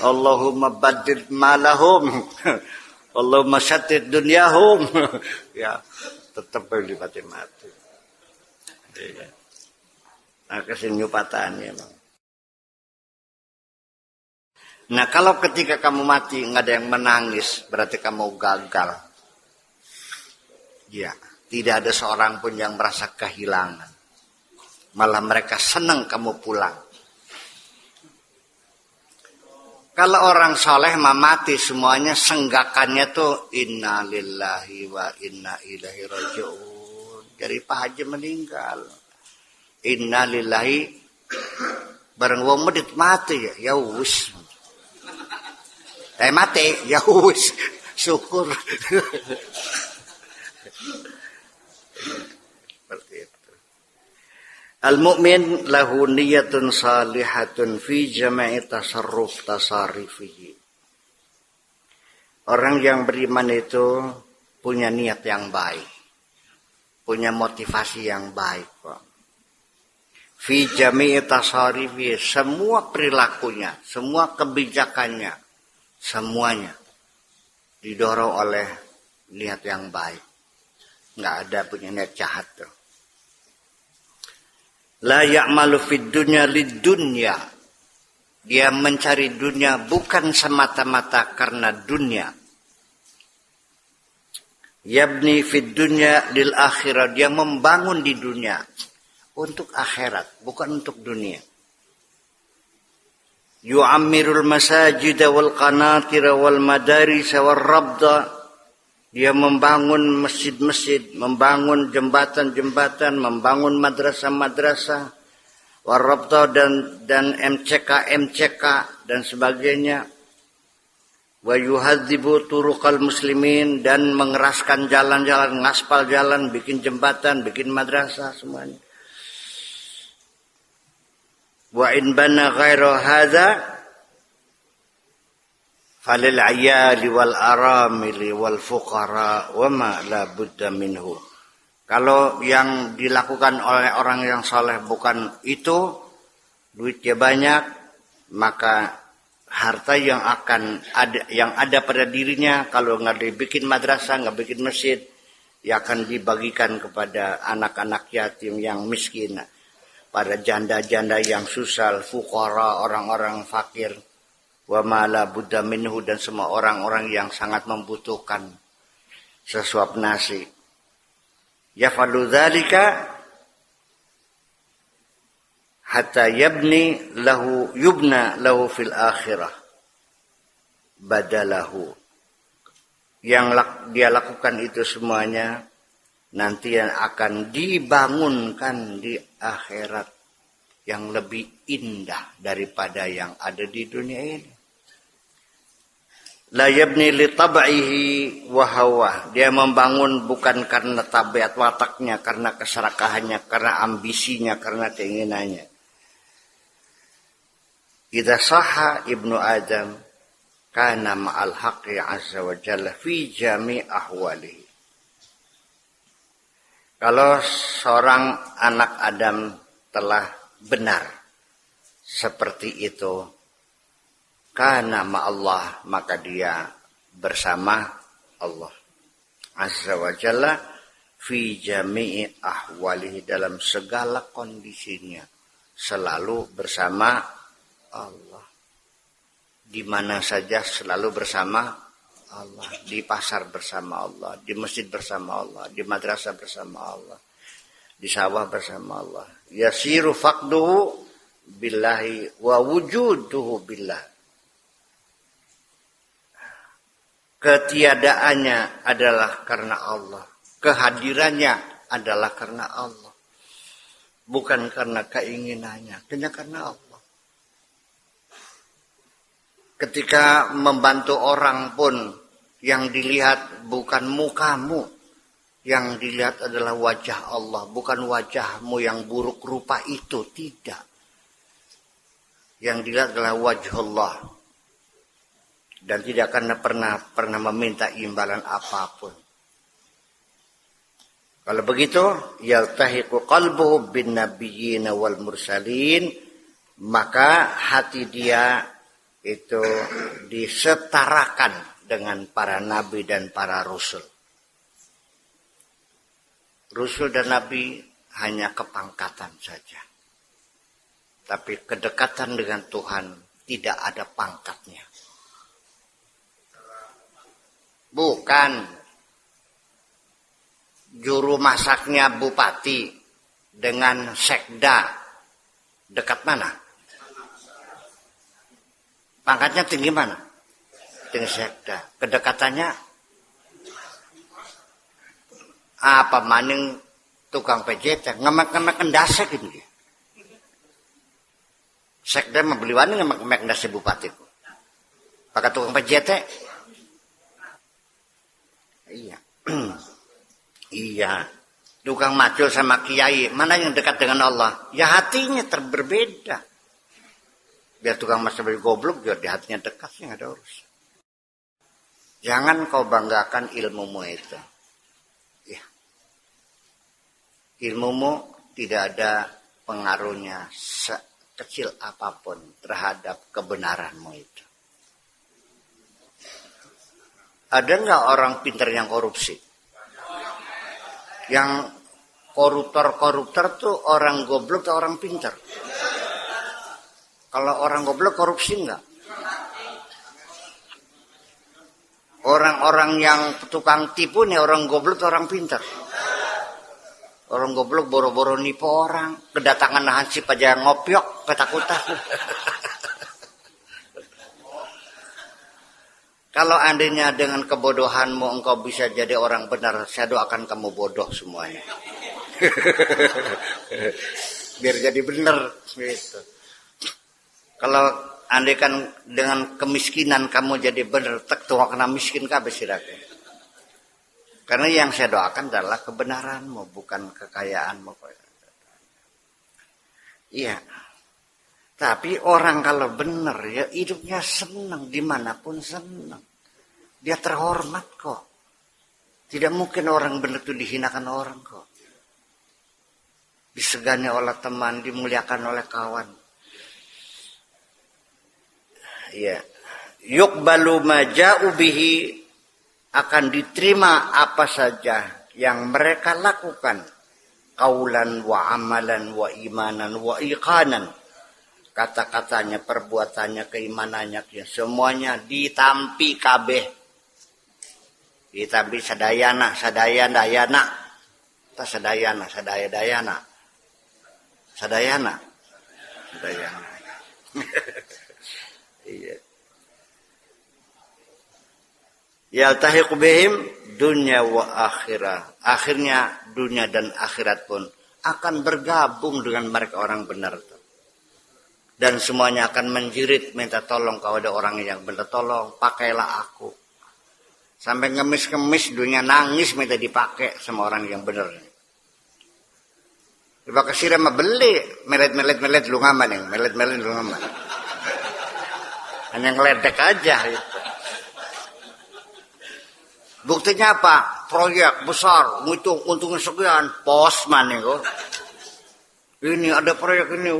Allahumma badil malahum. Allahumma syattid dunyahum. Ya. Tetap beli mati. Nah, kesenyupatannya. Nah, kalau ketika kamu mati nggak ada yang menangis, berarti kamu gagal. Ya, tidak ada seorang pun yang merasa kehilangan. Malah mereka senang kamu pulang. Kalau orang soleh mati semuanya senggakannya tuh inna lillahi wa inna ilaihi raji'un. Jadi Pak Haji meninggal. Inna lillahi bareng wong medit mati ya wis. Mati ya wis. Syukur. Seperti itu. Al-mu'min lahu niyatun salihatun fi jama'i tasarruf tasarifihi. Orang yang beriman itu punya niat yang baik. Punya motivasi yang baik. Fi jami'i tasarifihi. Semua perilakunya, semua kebijakannya, semuanya didorong oleh niat yang baik. Nggak ada punya niat jahat tuh. La ya'malu fid dunya lid dunya. Dia mencari dunia bukan semata-mata karena dunia. Yabni fid dunya lil akhirah. Dia membangun di dunia untuk akhirat, bukan untuk dunia. Yu'ammirul masajid wal qanatir wal madaris wal rabda. Dia membangun masjid-masjid, membangun jembatan-jembatan, membangun madrasah-madrasah, warabta dan MCK dan sebagainya. Wa yuhadzibu turuqal muslimin dan mengeraskan jalan-jalan, ngaspal jalan, bikin jembatan, bikin madrasah semuanya. Wa in bana ghairu hadza falil ayali wal aramili wal fuqara wa ma la budda minhu. Kalau yang dilakukan oleh orang yang saleh bukan itu, duitnya banyak, maka harta yang ada pada dirinya kalau nggak dibikin madrasah, nggak bikin masjid, ya akan dibagikan kepada anak-anak yatim yang miskin, pada janda-janda yang susah, fuqara, orang-orang fakir. wa ma la budda minhu, dan semua orang-orang yang sangat membutuhkan sesuap nasi. Yaf'alu dzalika hatta yubna lahu fil akhirah badalahu. Yang dia lakukan itu semuanya nanti yang akan dibangunkan di akhirat yang lebih indah daripada yang ada di dunia ini. La yabni li tab'ihi wa hawa. Dia membangun bukan karena tabiat wataknya, karena keserakahannya, karena ambisinya, karena keinginannya. Idza sahha ibnu Adam kana ma'al haqqi azza wa jalla fi jami' ahwalihi. Kalau seorang anak Adam telah benar seperti itu, kana ma'allah, maka dia bersama Allah azza wa jalla fi jami'i ahwalihi, dalam segala kondisinya selalu bersama Allah. Di mana saja selalu bersama Allah, di pasar bersama Allah, di masjid bersama Allah, di madrasah bersama Allah, di sawah bersama Allah. Yasiru faqduhu billahi wa wujuduhu billah. Ketiadaannya adalah karena Allah, kehadirannya adalah karena Allah, bukan karena keinginannya, hanya karena Allah. Ketika membantu orang pun yang dilihat bukan mukamu, yang dilihat adalah wajah Allah, bukan wajahmu yang buruk rupa itu, tidak. Yang dilihat adalah wajah Allah. Dan tidak akan pernah meminta imbalan apapun. Kalau begitu, yaltahiqu qalbuhu bin nabiyyin wal mursalin, maka hati dia itu disetarakan dengan para nabi dan para rasul. Rasul dan nabi hanya kepangkatan saja. Tapi kedekatan dengan Tuhan tidak ada pangkatnya. Bukan juru masaknya bupati dengan sekda dekat mana? Pangkatnya tinggi mana? Tinggi sekda. Kedekatannya apa maning tukang PJT ngemek-ngemek endase gitu dia. Sekda membeli wani ngemek-ngemek endase bupati. Pakai tukang PJT. Iya. Iya. Tukang macul sama kiai, mana yang dekat dengan Allah? Ya hatinya berbeda. Biar tukang macul goblok juga di hatinya dekat, sih nggak ada urusan. Jangan kau banggakan ilmumu itu. Ya. Ilmumu tidak ada pengaruhnya sekecil apapun terhadap kebenaranmu itu. Ada nggak orang pintar yang korupsi? Yang koruptor tuh orang goblok atau orang pintar? Kalau orang goblok korupsi nggak? Orang-orang yang tukang tipu nih orang goblok atau orang pintar? Orang goblok boro-boro nipu orang, kedatangan hansip aja ngopiok, ketakutan. Kalau andainya dengan kebodohanmu engkau bisa jadi orang benar, saya doakan kamu bodoh semuanya. Biar jadi benar. Gitu. Kalau andaikan dengan kemiskinan kamu jadi benar, tek tuh kena miskin kabeh sirake. Karena yang saya doakan adalah kebenaranmu, bukan kekayaanmu. Iya. Tapi orang kalau benar ya hidupnya senang, dimanapun senang. Dia terhormat kok. Tidak mungkin orang benar itu dihinakan orang kok. Disegani oleh teman, dimuliakan oleh kawan. Ya. Yuqbalu ma ja'u bihi, akan diterima apa saja yang mereka lakukan. Qaulan wa amalan wa imanan wa iqanan. kata-katanya, perbuatannya, keimanannya, semuanya ditampi kabeh. Ditampi sadayana, sadaya-dayana. Tak sadayana, sadaya-dayana. Sadayana. Sadayana. Iya. Yaltahiqu bihim dunya wa akhirah. Akhirnya dunia dan akhirat pun akan bergabung dengan mereka orang benar. Dan semuanya akan menjerit minta tolong kalau ada orang yang minta tolong, pakailah aku. Sampai ngemis-ngemis dunia nangis minta dipakai sama orang yang benar. Coba kesira mah beli, melet lu ngaman yang melet lu ngaman. Hanya ngeledek aja gitu. Buktinya apa? Proyek besar, ngitung untungnya sekian, posman itu. Ini ada proyek ini,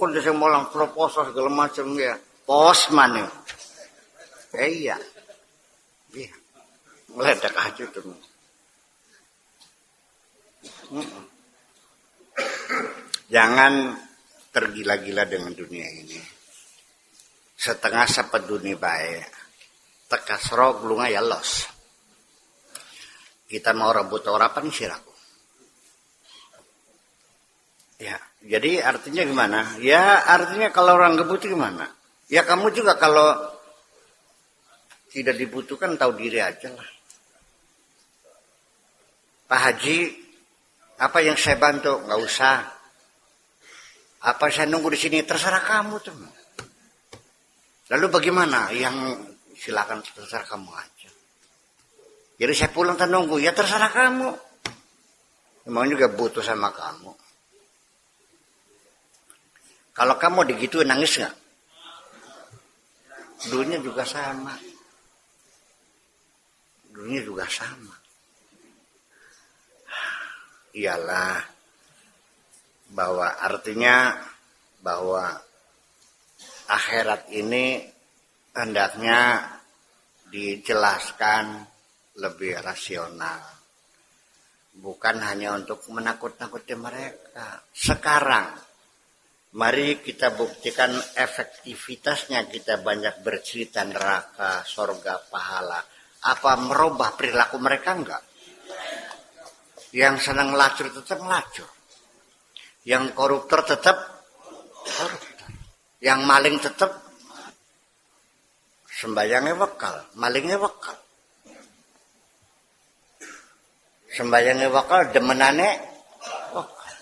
kerja saya malang proposal segala macam ya, posman itu. Iya, ngeledek aja tuh. Jangan tergila-gila dengan dunia ini. Setengah sepeduni baik, tekas rog lunga ya los. Kita mau rebut orapan siraku. Ya, jadi artinya gimana? Ya, artinya kalau orang ngebut gimana? Ya kamu juga kalau tidak dibutuhkan tahu diri aja lah. Pak Haji, apa yang saya bantu? Nggak usah. Apa saya nunggu di sini? Terserah kamu tuh. Lalu bagaimana? Yang silakan terserah kamu aja. Jadi saya pulang dan nunggu, ya terserah kamu. Memang juga butuh sama kamu. Kalau kamu digituin nangis nggak? Dunia juga sama. Dunia juga sama. Iyalah bahwa artinya bahwa akhirat ini hendaknya dijelaskan lebih rasional. Bukan hanya untuk menakut-nakuti mereka. Sekarang mari kita buktikan efektivitasnya kita banyak bercerita neraka, sorga, pahala. Apa merubah perilaku mereka enggak? Yang senang ngelacur tetap ngelacur. Yang koruptor tetap koruptor. Yang maling tetap sembayangnya wakal, malingnya wakal. Sembayangnya wakal, demenane wakal.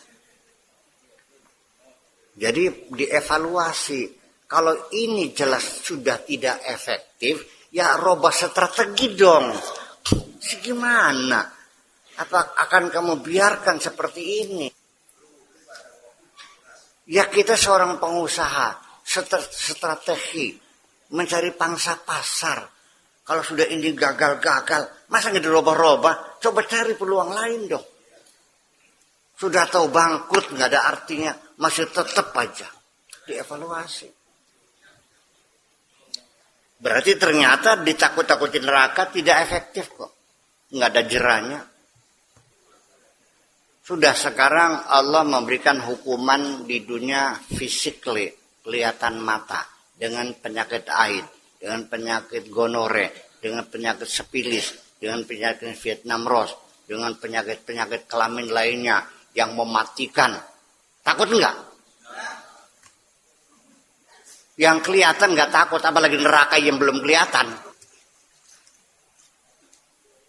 Jadi dievaluasi. Kalau ini jelas sudah tidak efektif, ya robah strategi dong. Gimana? Apa akan kamu biarkan seperti ini? Ya kita seorang pengusaha, strategi, mencari pangsa pasar. Kalau sudah ini gagal, masa nggak dirubah-rubah? Coba cari peluang lain dong. Sudah tahu bangkrut, nggak ada artinya, masih tetap aja dievaluasi. Berarti ternyata ditakut-takutin neraka tidak efektif kok. Nggak ada jerahnya. Sudah sekarang Allah memberikan hukuman di dunia physically, kelihatan mata. Dengan penyakit AIDS, dengan penyakit gonore, dengan penyakit sipilis, dengan penyakit Vietnam Rose, dengan penyakit-penyakit kelamin lainnya yang mematikan. Takut enggak? Yang kelihatan enggak takut, apalagi neraka yang belum kelihatan.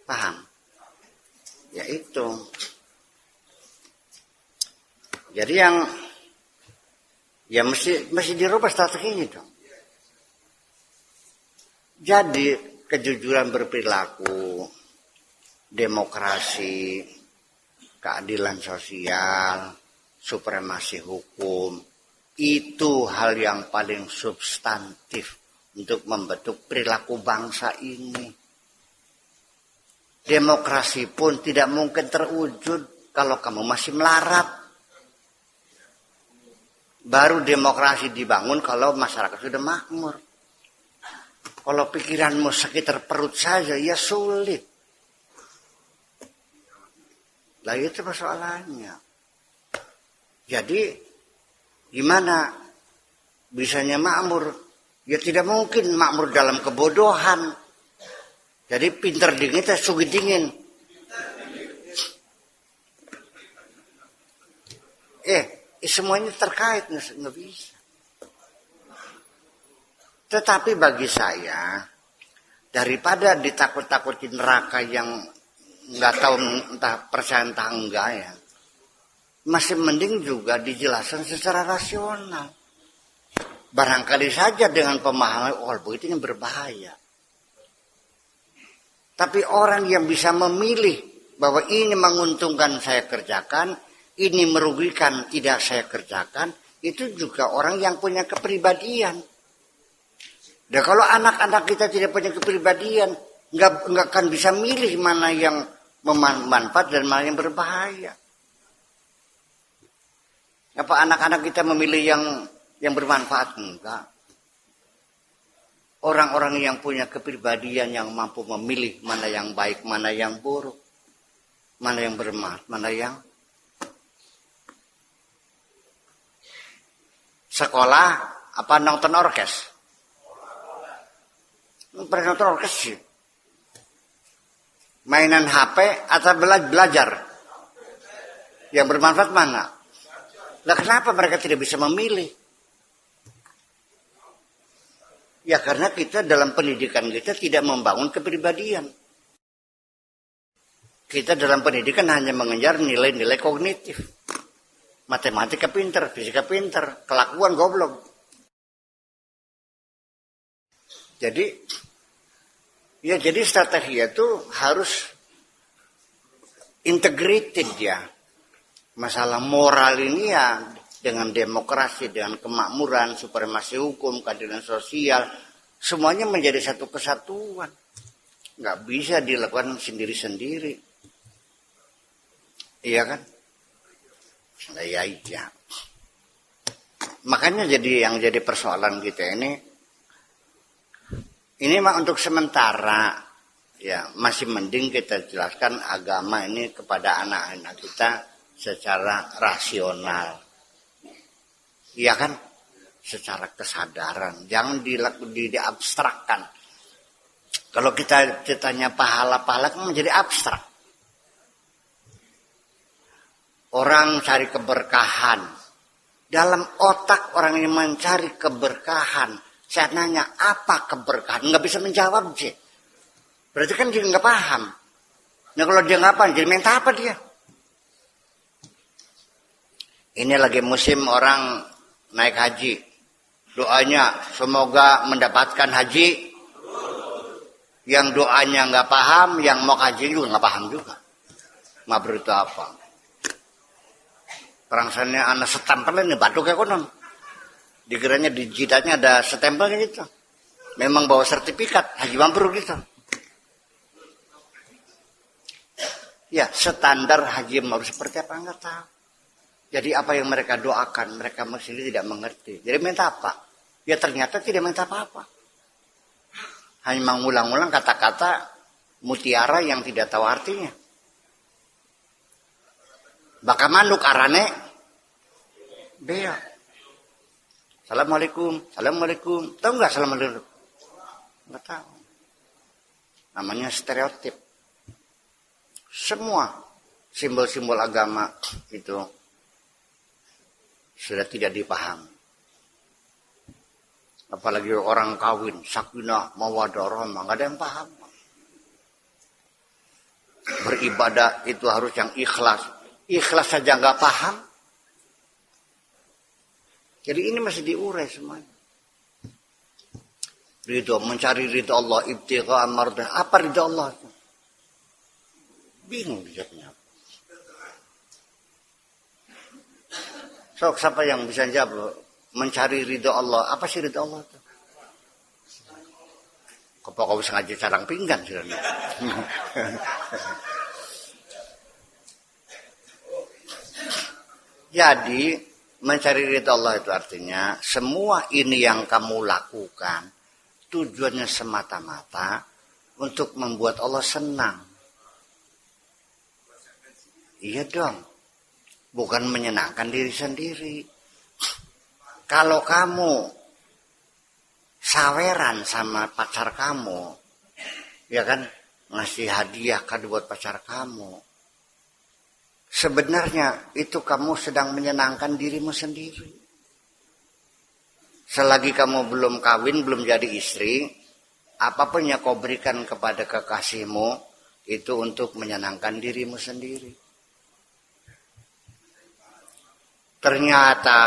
Paham? Ya itu. Jadi yang ya mesti dirubah strateginya dong. Jadi kejujuran berperilaku, demokrasi, keadilan sosial, supremasi hukum, itu hal yang paling substantif untuk membentuk perilaku bangsa ini. Demokrasi pun tidak mungkin terwujud kalau kamu masih melarat. Baru demokrasi dibangun kalau masyarakat sudah makmur. Kalau pikiranmu sekitar perut saja, ya sulit. Lah itu persoalannya. Jadi gimana bisanya makmur. Ya tidak mungkin makmur dalam kebodohan. Jadi pinter dingin teh sugi dingin. Semuanya terkait, nggak bisa. Tetapi bagi saya, daripada ditakut-takutin neraka yang nggak tahu entah percaya entah enggak ya, masih mending juga dijelaskan secara rasional. Barangkali saja dengan pemahaman, begitu ini berbahaya. Tapi orang yang bisa memilih bahwa ini menguntungkan saya kerjakan, ini merugikan tidak saya kerjakan, itu juga orang yang punya kepribadian. Dan kalau anak-anak kita tidak punya kepribadian, nggak akan bisa milih mana yang bermanfaat dan mana yang berbahaya. Apa anak-anak kita memilih yang bermanfaat? Enggak. Orang-orang yang punya kepribadian yang mampu memilih mana yang baik, mana yang buruk, mana yang bermanfaat, mana yang sekolah apa nonton orkes? Pernah nonton orkes sih. Mainan HP atau belajar? Yang bermanfaat mana? Lah kenapa mereka tidak bisa memilih? Ya karena kita dalam pendidikan kita tidak membangun kepribadian. Kita dalam pendidikan hanya mengejar nilai-nilai kognitif. Matematika pinter, fisika pinter, kelakuan goblok. Jadi strategi itu harus integrated ya. Masalah moral ini ya dengan demokrasi, dengan kemakmuran, supremasi hukum, keadilan sosial, semuanya menjadi satu kesatuan. Nggak bisa dilakukan sendiri-sendiri. Iya kan? Iya. Makanya yang jadi persoalan kita ini mah untuk sementara ya masih mending kita jelaskan agama ini kepada anak-anak kita secara rasional. Iya kan? Secara kesadaran. Jangan diabstrakkan. Kalau kita ceritanya pahala-pahala kan menjadi abstrak. Orang cari keberkahan. Dalam otak orang yang mencari keberkahan. Saya nanya, apa keberkahan? Nggak bisa menjawab, sih. Berarti kan dia nggak paham. Nah kalau dia nggak paham, jadi minta apa dia? Ini lagi musim orang naik haji. Doanya semoga mendapatkan haji. Yang doanya nggak paham, yang mau haji juga nggak paham juga. Nggak berita apa. Perangsannya anak stempel ini batu kayak konon. Dikiranya di jidatnya ada stempelnya gitu. Memang bawa sertifikat haji mabrur gitu. Ya standar haji mabrur seperti apa nggak tahu. Jadi apa yang mereka doakan, mereka sendiri tidak mengerti. Jadi minta apa? Ya ternyata tidak minta apa-apa. Hanya mengulang-ulang kata-kata mutiara yang tidak tahu artinya. Baka manuk arane bea. Assalamualaikum. Tahu nggak assalamualaikum? Nggak tahu. Namanya stereotip. Semua simbol-simbol agama itu sudah tidak dipahami. Apalagi orang kawin, sakinah, mawaddah, rahmah, nggak ada yang paham. Beribadah itu harus yang ikhlas. Ikhlas saja nggak paham. Jadi ini masih diurai semuanya. Ridho, mencari ridho Allah, ibtigha mardah. Apa ridho Allah? Bingung dijawabnya. So, siapa yang bisa jawab? Mencari ridho Allah. Apa sih ridho Allah itu? Kau bisa ngaji sarang pinggan sih. Jadi mencari ridho Allah itu artinya semua ini yang kamu lakukan tujuannya semata-mata untuk membuat Allah senang. Iya dong. Bukan menyenangkan diri sendiri. Kalau kamu saweran sama pacar kamu, ya kan, ngasih hadiah kan buat pacar kamu, sebenarnya itu kamu sedang menyenangkan dirimu sendiri. Selagi kamu belum kawin, belum jadi istri, apapun yang kau berikan kepada kekasihmu itu untuk menyenangkan dirimu sendiri. Ternyata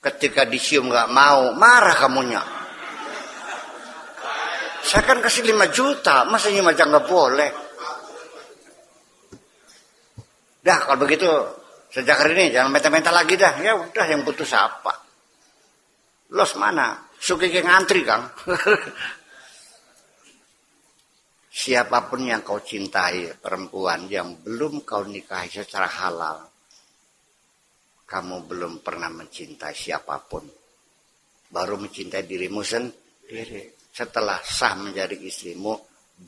ketika disium gak mau, marah kamunya. Saya kan kasih 5 juta, masa nyium aja gak boleh. Dah kalau begitu sejak hari ini jangan minta-minta lagi dah. Ya udah, yang putus apa? Los mana? Suki ke ngantri Kang. Siapapun yang kau cintai, perempuan yang belum kau nikahi secara halal, kamu belum pernah mencintai siapapun. Baru mencintai dirimu sendiri. Setelah sah menjadi istrimu,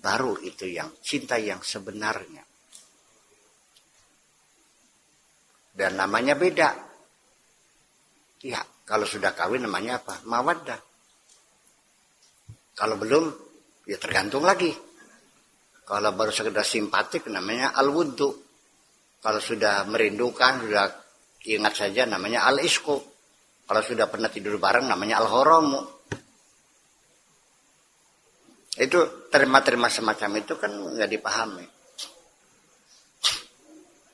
baru itu yang cinta yang sebenarnya. Dan namanya beda. Ya, kalau sudah kawin namanya apa? Mawaddah. Kalau belum, ya tergantung lagi. Kalau baru sekedar simpatik namanya al-wuddu. Kalau sudah merindukan, sudah ingat saja namanya al-isku. Kalau sudah pernah tidur bareng namanya al-gharamu. Itu terima-terima semacam itu kan nggak dipahami.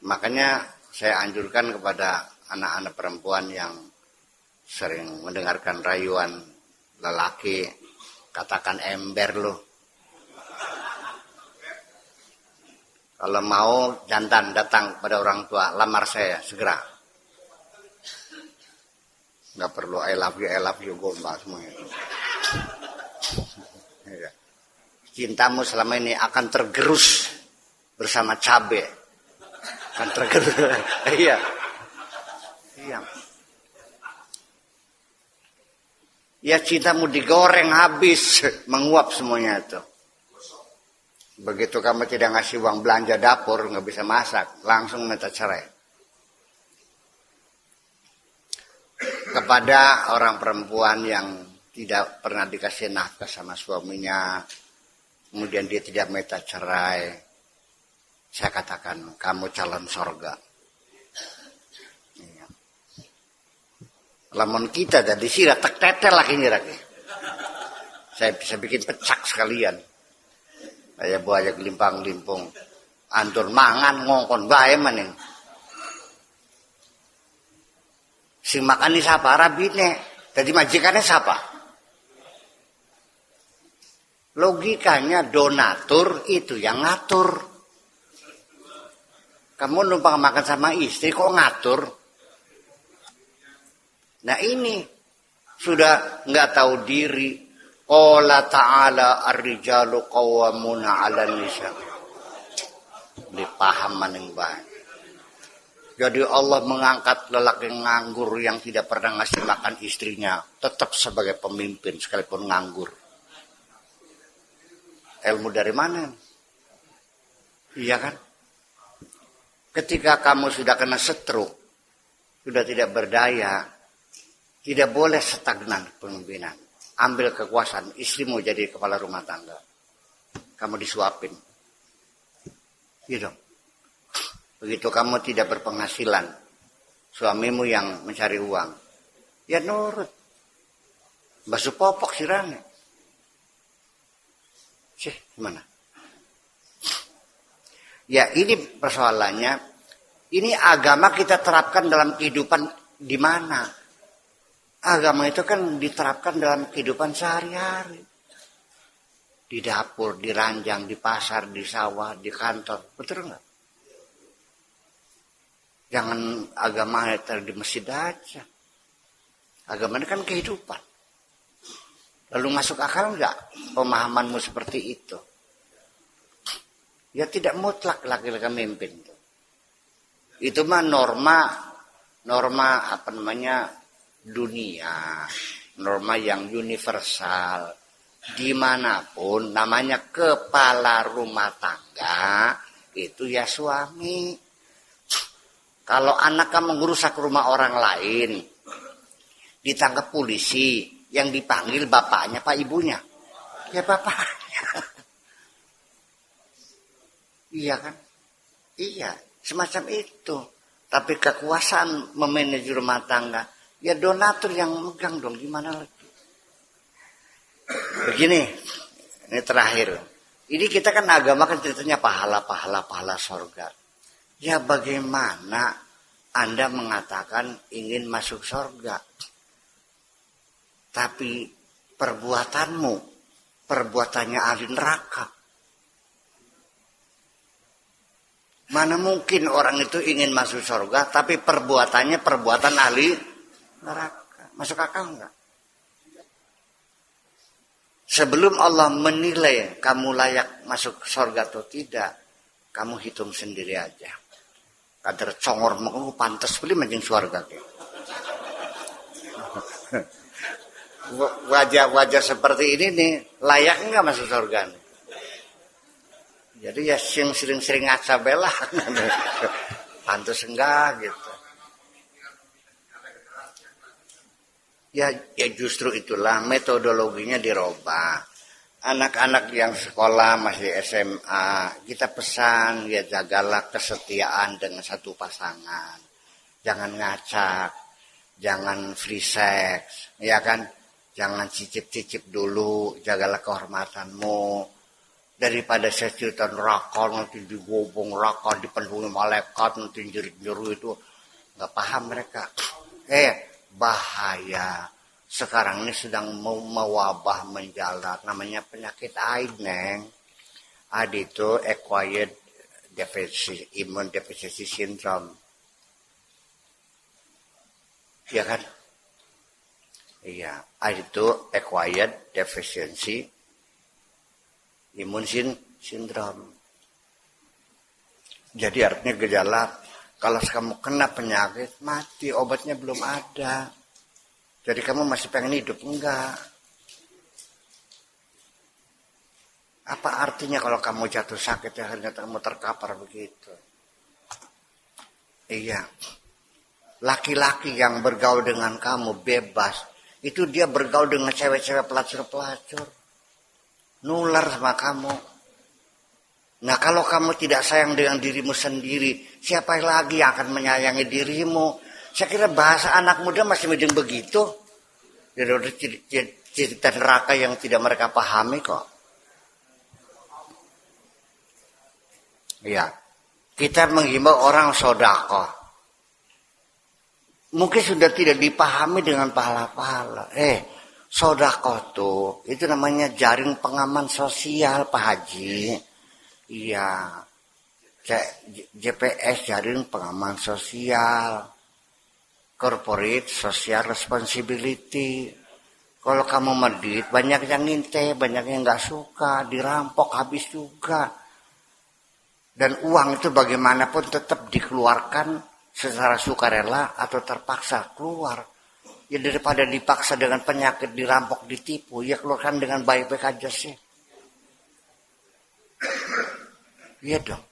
Makanya saya anjurkan kepada anak-anak perempuan yang sering mendengarkan rayuan lelaki, katakan ember loh. Kalau mau jantan datang pada orang tua, lamar saya segera. Nggak perlu I love you, gombal semuanya. Ya. Cintamu selama ini akan tergerus bersama cabai. Akan tergerus. Iya. Iya. Ya cintamu digoreng habis, menguap semuanya itu. Begitu kamu tidak ngasih uang belanja dapur, nggak bisa masak, langsung minta cerai. Kepada orang perempuan yang tidak pernah dikasih nafkah sama suaminya, kemudian dia tidak minta cerai, saya katakan kamu calon sorga. Iya. Lamun kita dari sini tak tetel lagi nih lagi. Saya bisa bikin pecak sekalian. Kayak buaya gelimpang-gelimpung. Antur mangan ngongkon bae maning. Sing makan ini siapa? Rabine. Jadi majikannya siapa? Logikanya donatur itu yang ngatur. Kamu numpang makan sama istri kok ngatur? Nah ini sudah nggak tahu diri. Qala ta'ala ar-rijalu qawwamuna 'alan nisa. Dipaham maning bae. Jadi Allah mengangkat lelaki nganggur yang tidak pernah ngasih makan istrinya tetap sebagai pemimpin sekalipun nganggur. Ilmu dari mana? Iya kan? Ketika kamu sudah kena stroke, sudah tidak berdaya, tidak boleh stagnan pemimpinan. Ambil kekuasaan, istrimu jadi kepala rumah tangga. Kamu disuapin. Gitu. Begitu kamu tidak berpenghasilan, suamimu yang mencari uang, ya nurut. Basuh popok sirane. Gimana? Ya ini persoalannya. Ini agama kita terapkan dalam kehidupan di mana? Agama itu kan diterapkan dalam kehidupan sehari-hari. Di dapur, di ranjang, di pasar, di sawah, di kantor. Betul nggak? Jangan agama di masjid aja. Agama ini kan kehidupan. Lalu masuk akal nggak pemahamanmu seperti itu? Ya tidak mutlak laki-laki memimpin. Itu mah norma apa namanya, dunia, norma yang universal, dimanapun namanya kepala rumah tangga itu ya suami. Kalau anak kamu merusak rumah orang lain, ditangkap polisi, Yang dipanggil bapaknya apa ibunya? Ya bapaknya. Iya kan? Iya, semacam itu. Tapi kekuasaan memanage rumah tangga, ya donatur yang megang dong, gimana lagi? Begini, ini terakhir. Ini kita kan agama kan ceritanya pahala sorga. Ya bagaimana Anda mengatakan ingin masuk sorga, tapi perbuatanmu, perbuatannya ahli neraka. Mana mungkin orang itu ingin masuk surga, tapi perbuatannya perbuatan ahli neraka. Masuk akal enggak? Sebelum Allah menilai kamu layak masuk surga atau tidak, kamu hitung sendiri aja. Kadar congor mau pantas beli mancing surga. Wajah-wajah seperti ini nih layak enggak masuk surga nih? Jadi ya sering-sering ngaca belah. Pantas enggak gitu. Ya justru itulah metodologinya dirubah. Anak-anak yang sekolah masih SMA, kita pesan ya jagalah kesetiaan dengan satu pasangan. Jangan ngacak, jangan free sex, ya kan? Jangan cicip-cicip dulu, jagalah kehormatanmu. Daripada sejuta neraka nanti digobong neraka dipenuhi malaikat nanti jerit-jeru itu nggak paham mereka. Bahaya. Sekarang ini sedang mewabah menjalar namanya penyakit AIDS, Neng. AIDS itu acquired immune deficiency syndrome. Iya kan? Iya, AIDS itu acquired deficiency imun syndrome. Jadi artinya gejala kalau kamu kena penyakit mati, obatnya belum ada. Jadi kamu masih pengen hidup enggak? Apa artinya kalau kamu jatuh sakit ya ternyata kamu terkapar begitu? Iya. Laki-laki yang bergaul dengan kamu bebas, itu dia bergaul dengan cewek-cewek pelacur-pelacur. Nular sama kamu. Nah kalau kamu tidak sayang dengan dirimu sendiri, siapa lagi yang akan menyayangi dirimu? Saya kira bahasa anak muda masih mending begitu. Jadi cerita neraka yang tidak mereka pahami kok. Iya. Kita menghimbau orang sedekah. Mungkin sudah tidak dipahami dengan pahala-pahala. Sedekah tuh, itu namanya jaring pengaman sosial, Pak Haji. Iya. JPS, jaring pengaman sosial. Corporate Social Responsibility. Kalau kamu medit, banyak yang ngintip, banyak yang nggak suka, dirampok habis juga. Dan uang itu bagaimanapun tetap dikeluarkan secara sukarela atau terpaksa keluar. Ya daripada dipaksa dengan penyakit, dirampok, ditipu, ya keluarkan dengan baik-baik aja sih. Iya dong.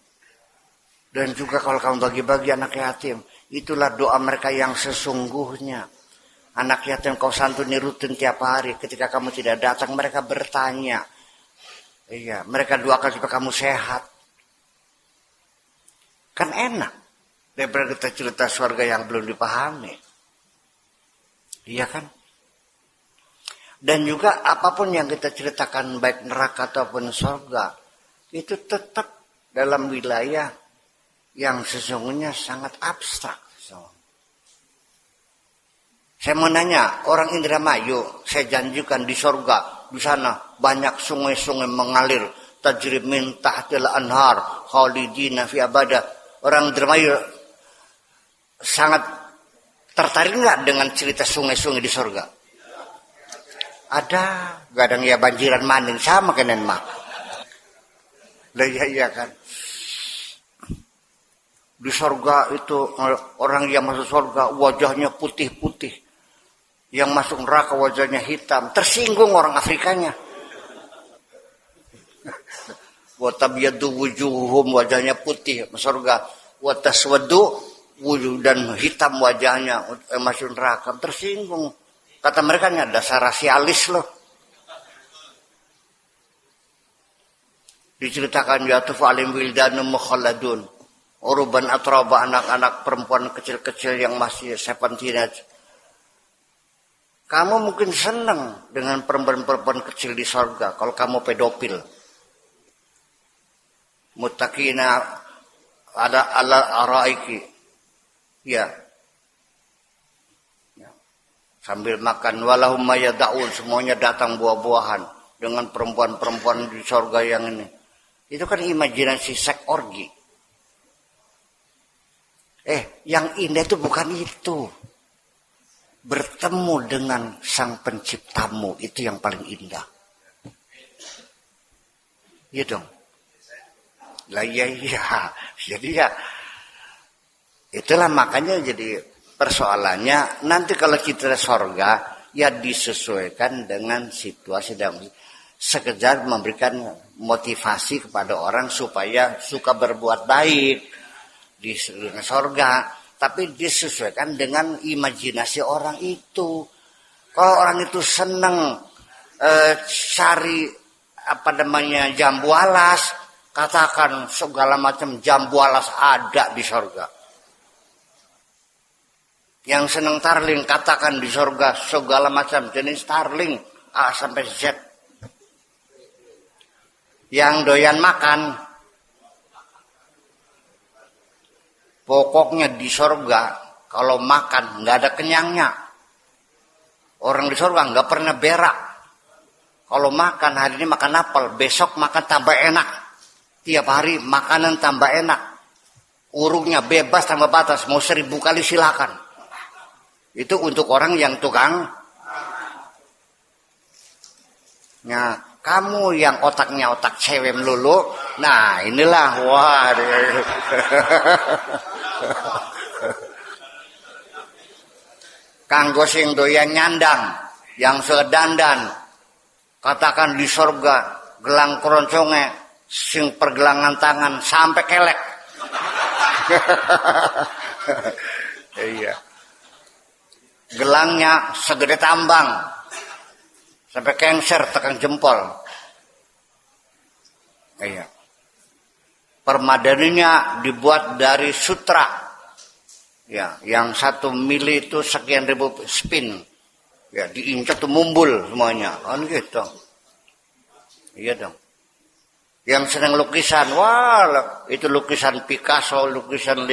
Dan juga kalau kamu bagi-bagi anak yatim, itulah doa mereka yang sesungguhnya. Anak yatim kau santuni rutin tiap hari. Ketika kamu tidak datang, mereka bertanya. Iya, mereka doakan supaya kamu sehat. Kan enak. Daripada kita cerita surga yang belum dipahami. Iya kan? Dan juga apapun yang kita ceritakan baik neraka ataupun surga, itu tetap dalam wilayah yang sesungguhnya sangat abstrak. Saya mau nanya, orang Indramayu, saya janjikan di surga, di sana banyak sungai-sungai mengalir, tajri min tahtil anhar, khalidina fi abada. Orang Indramayu sangat tertarik nggak dengan cerita sungai-sungai di surga? Ada, kadang ya banjiran maning sama kenen mak. Lah iya kan. Di surga itu orang yang masuk surga wajahnya putih-putih. Yang masuk neraka wajahnya hitam. Tersinggung orang Afrikanya. Wa tabyadu wujuhum, wajahnya putih masuk surga. Wa taswadu wujuh, dan hitam wajahnya masuk neraka. Tersinggung. Kata mereka dasar rasialis loh. Diceritakan yatufu alim wildanu mukhalladun. Uruban atraba, anak-anak perempuan kecil-kecil yang masih 17. Kamu mungkin senang dengan perempuan-perempuan kecil di sorga kalau kamu pedofil. Muttaqina ala araiki. Ya. Sambil makan walahum mayadaun, semuanya datang buah-buahan dengan perempuan-perempuan di sorga yang ini. Itu kan imajinasi seks orgi. Yang indah itu bukan itu. Bertemu dengan sang penciptamu itu yang paling indah. Iya dong. Lah iya. Jadi ya itulah makanya jadi persoalannya nanti kalau kita sorga ya disesuaikan dengan situasi dan sekedar memberikan motivasi kepada orang supaya suka berbuat baik di sorga, tapi disesuaikan dengan imajinasi orang itu. Kalau orang itu senang cari jambu alas, katakan segala macam jambu alas ada di sorga. Yang senang tarling, katakan di sorga segala macam jenis tarling A sampai Z. Yang doyan makan, pokoknya di sorga kalau makan nggak ada kenyangnya. Orang di sorga nggak pernah berak. Kalau makan hari ini makan apel, besok makan tambah enak. Tiap hari makanan tambah enak. Urungnya bebas tambah batas, mau 1000 kali silakan. Itu untuk orang yang tukang. Nah, kamu yang otaknya otak cewek melulu, nah inilah wah. Kanggo sing doyan nyandang, yang sedandan, katakan di sorga gelang keronconge, sing pergelangan tangan sampai kelek. Iya. Gelangnya segede tambang sampai kengser tekan jempol. Iya. Permadaninya dibuat dari sutra. Ya, yang 1 mili itu sekian ribu spin. Ya, diinjak tuh mumbul semuanya. Kan gitu. Iya dong. Yang senang lukisan, wah itu lukisan Picasso, lukisan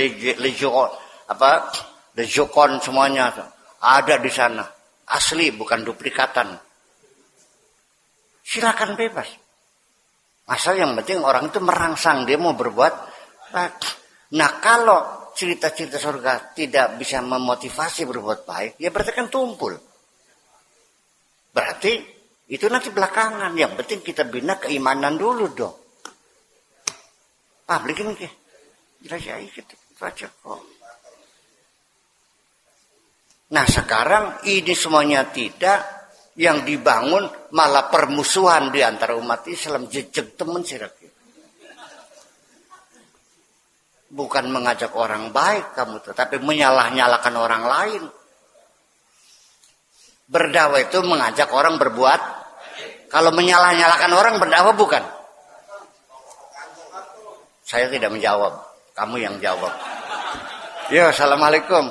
Legiocon semuanya ada di sana. Asli bukan duplikatan. Silakan bebas. Asal yang penting orang itu merangsang dia mau berbuat baik. Nah kalau cerita-cerita surga tidak bisa memotivasi berbuat baik, ya berarti kan tumpul. Berarti itu nanti belakangan. Yang penting kita bina keimanan dulu dong. Publik ini jelas gitu baca kok. Nah sekarang ini semuanya tidak, yang dibangun malah permusuhan di antara umat Islam, jejak temen sirak. Bukan mengajak orang baik kamu, tetapi menyalah-nyalakan orang lain. Berdakwah itu mengajak orang berbuat. Kalau menyalah-nyalakan orang berdakwah bukan? Saya tidak menjawab, kamu yang jawab. Ya, assalamualaikum.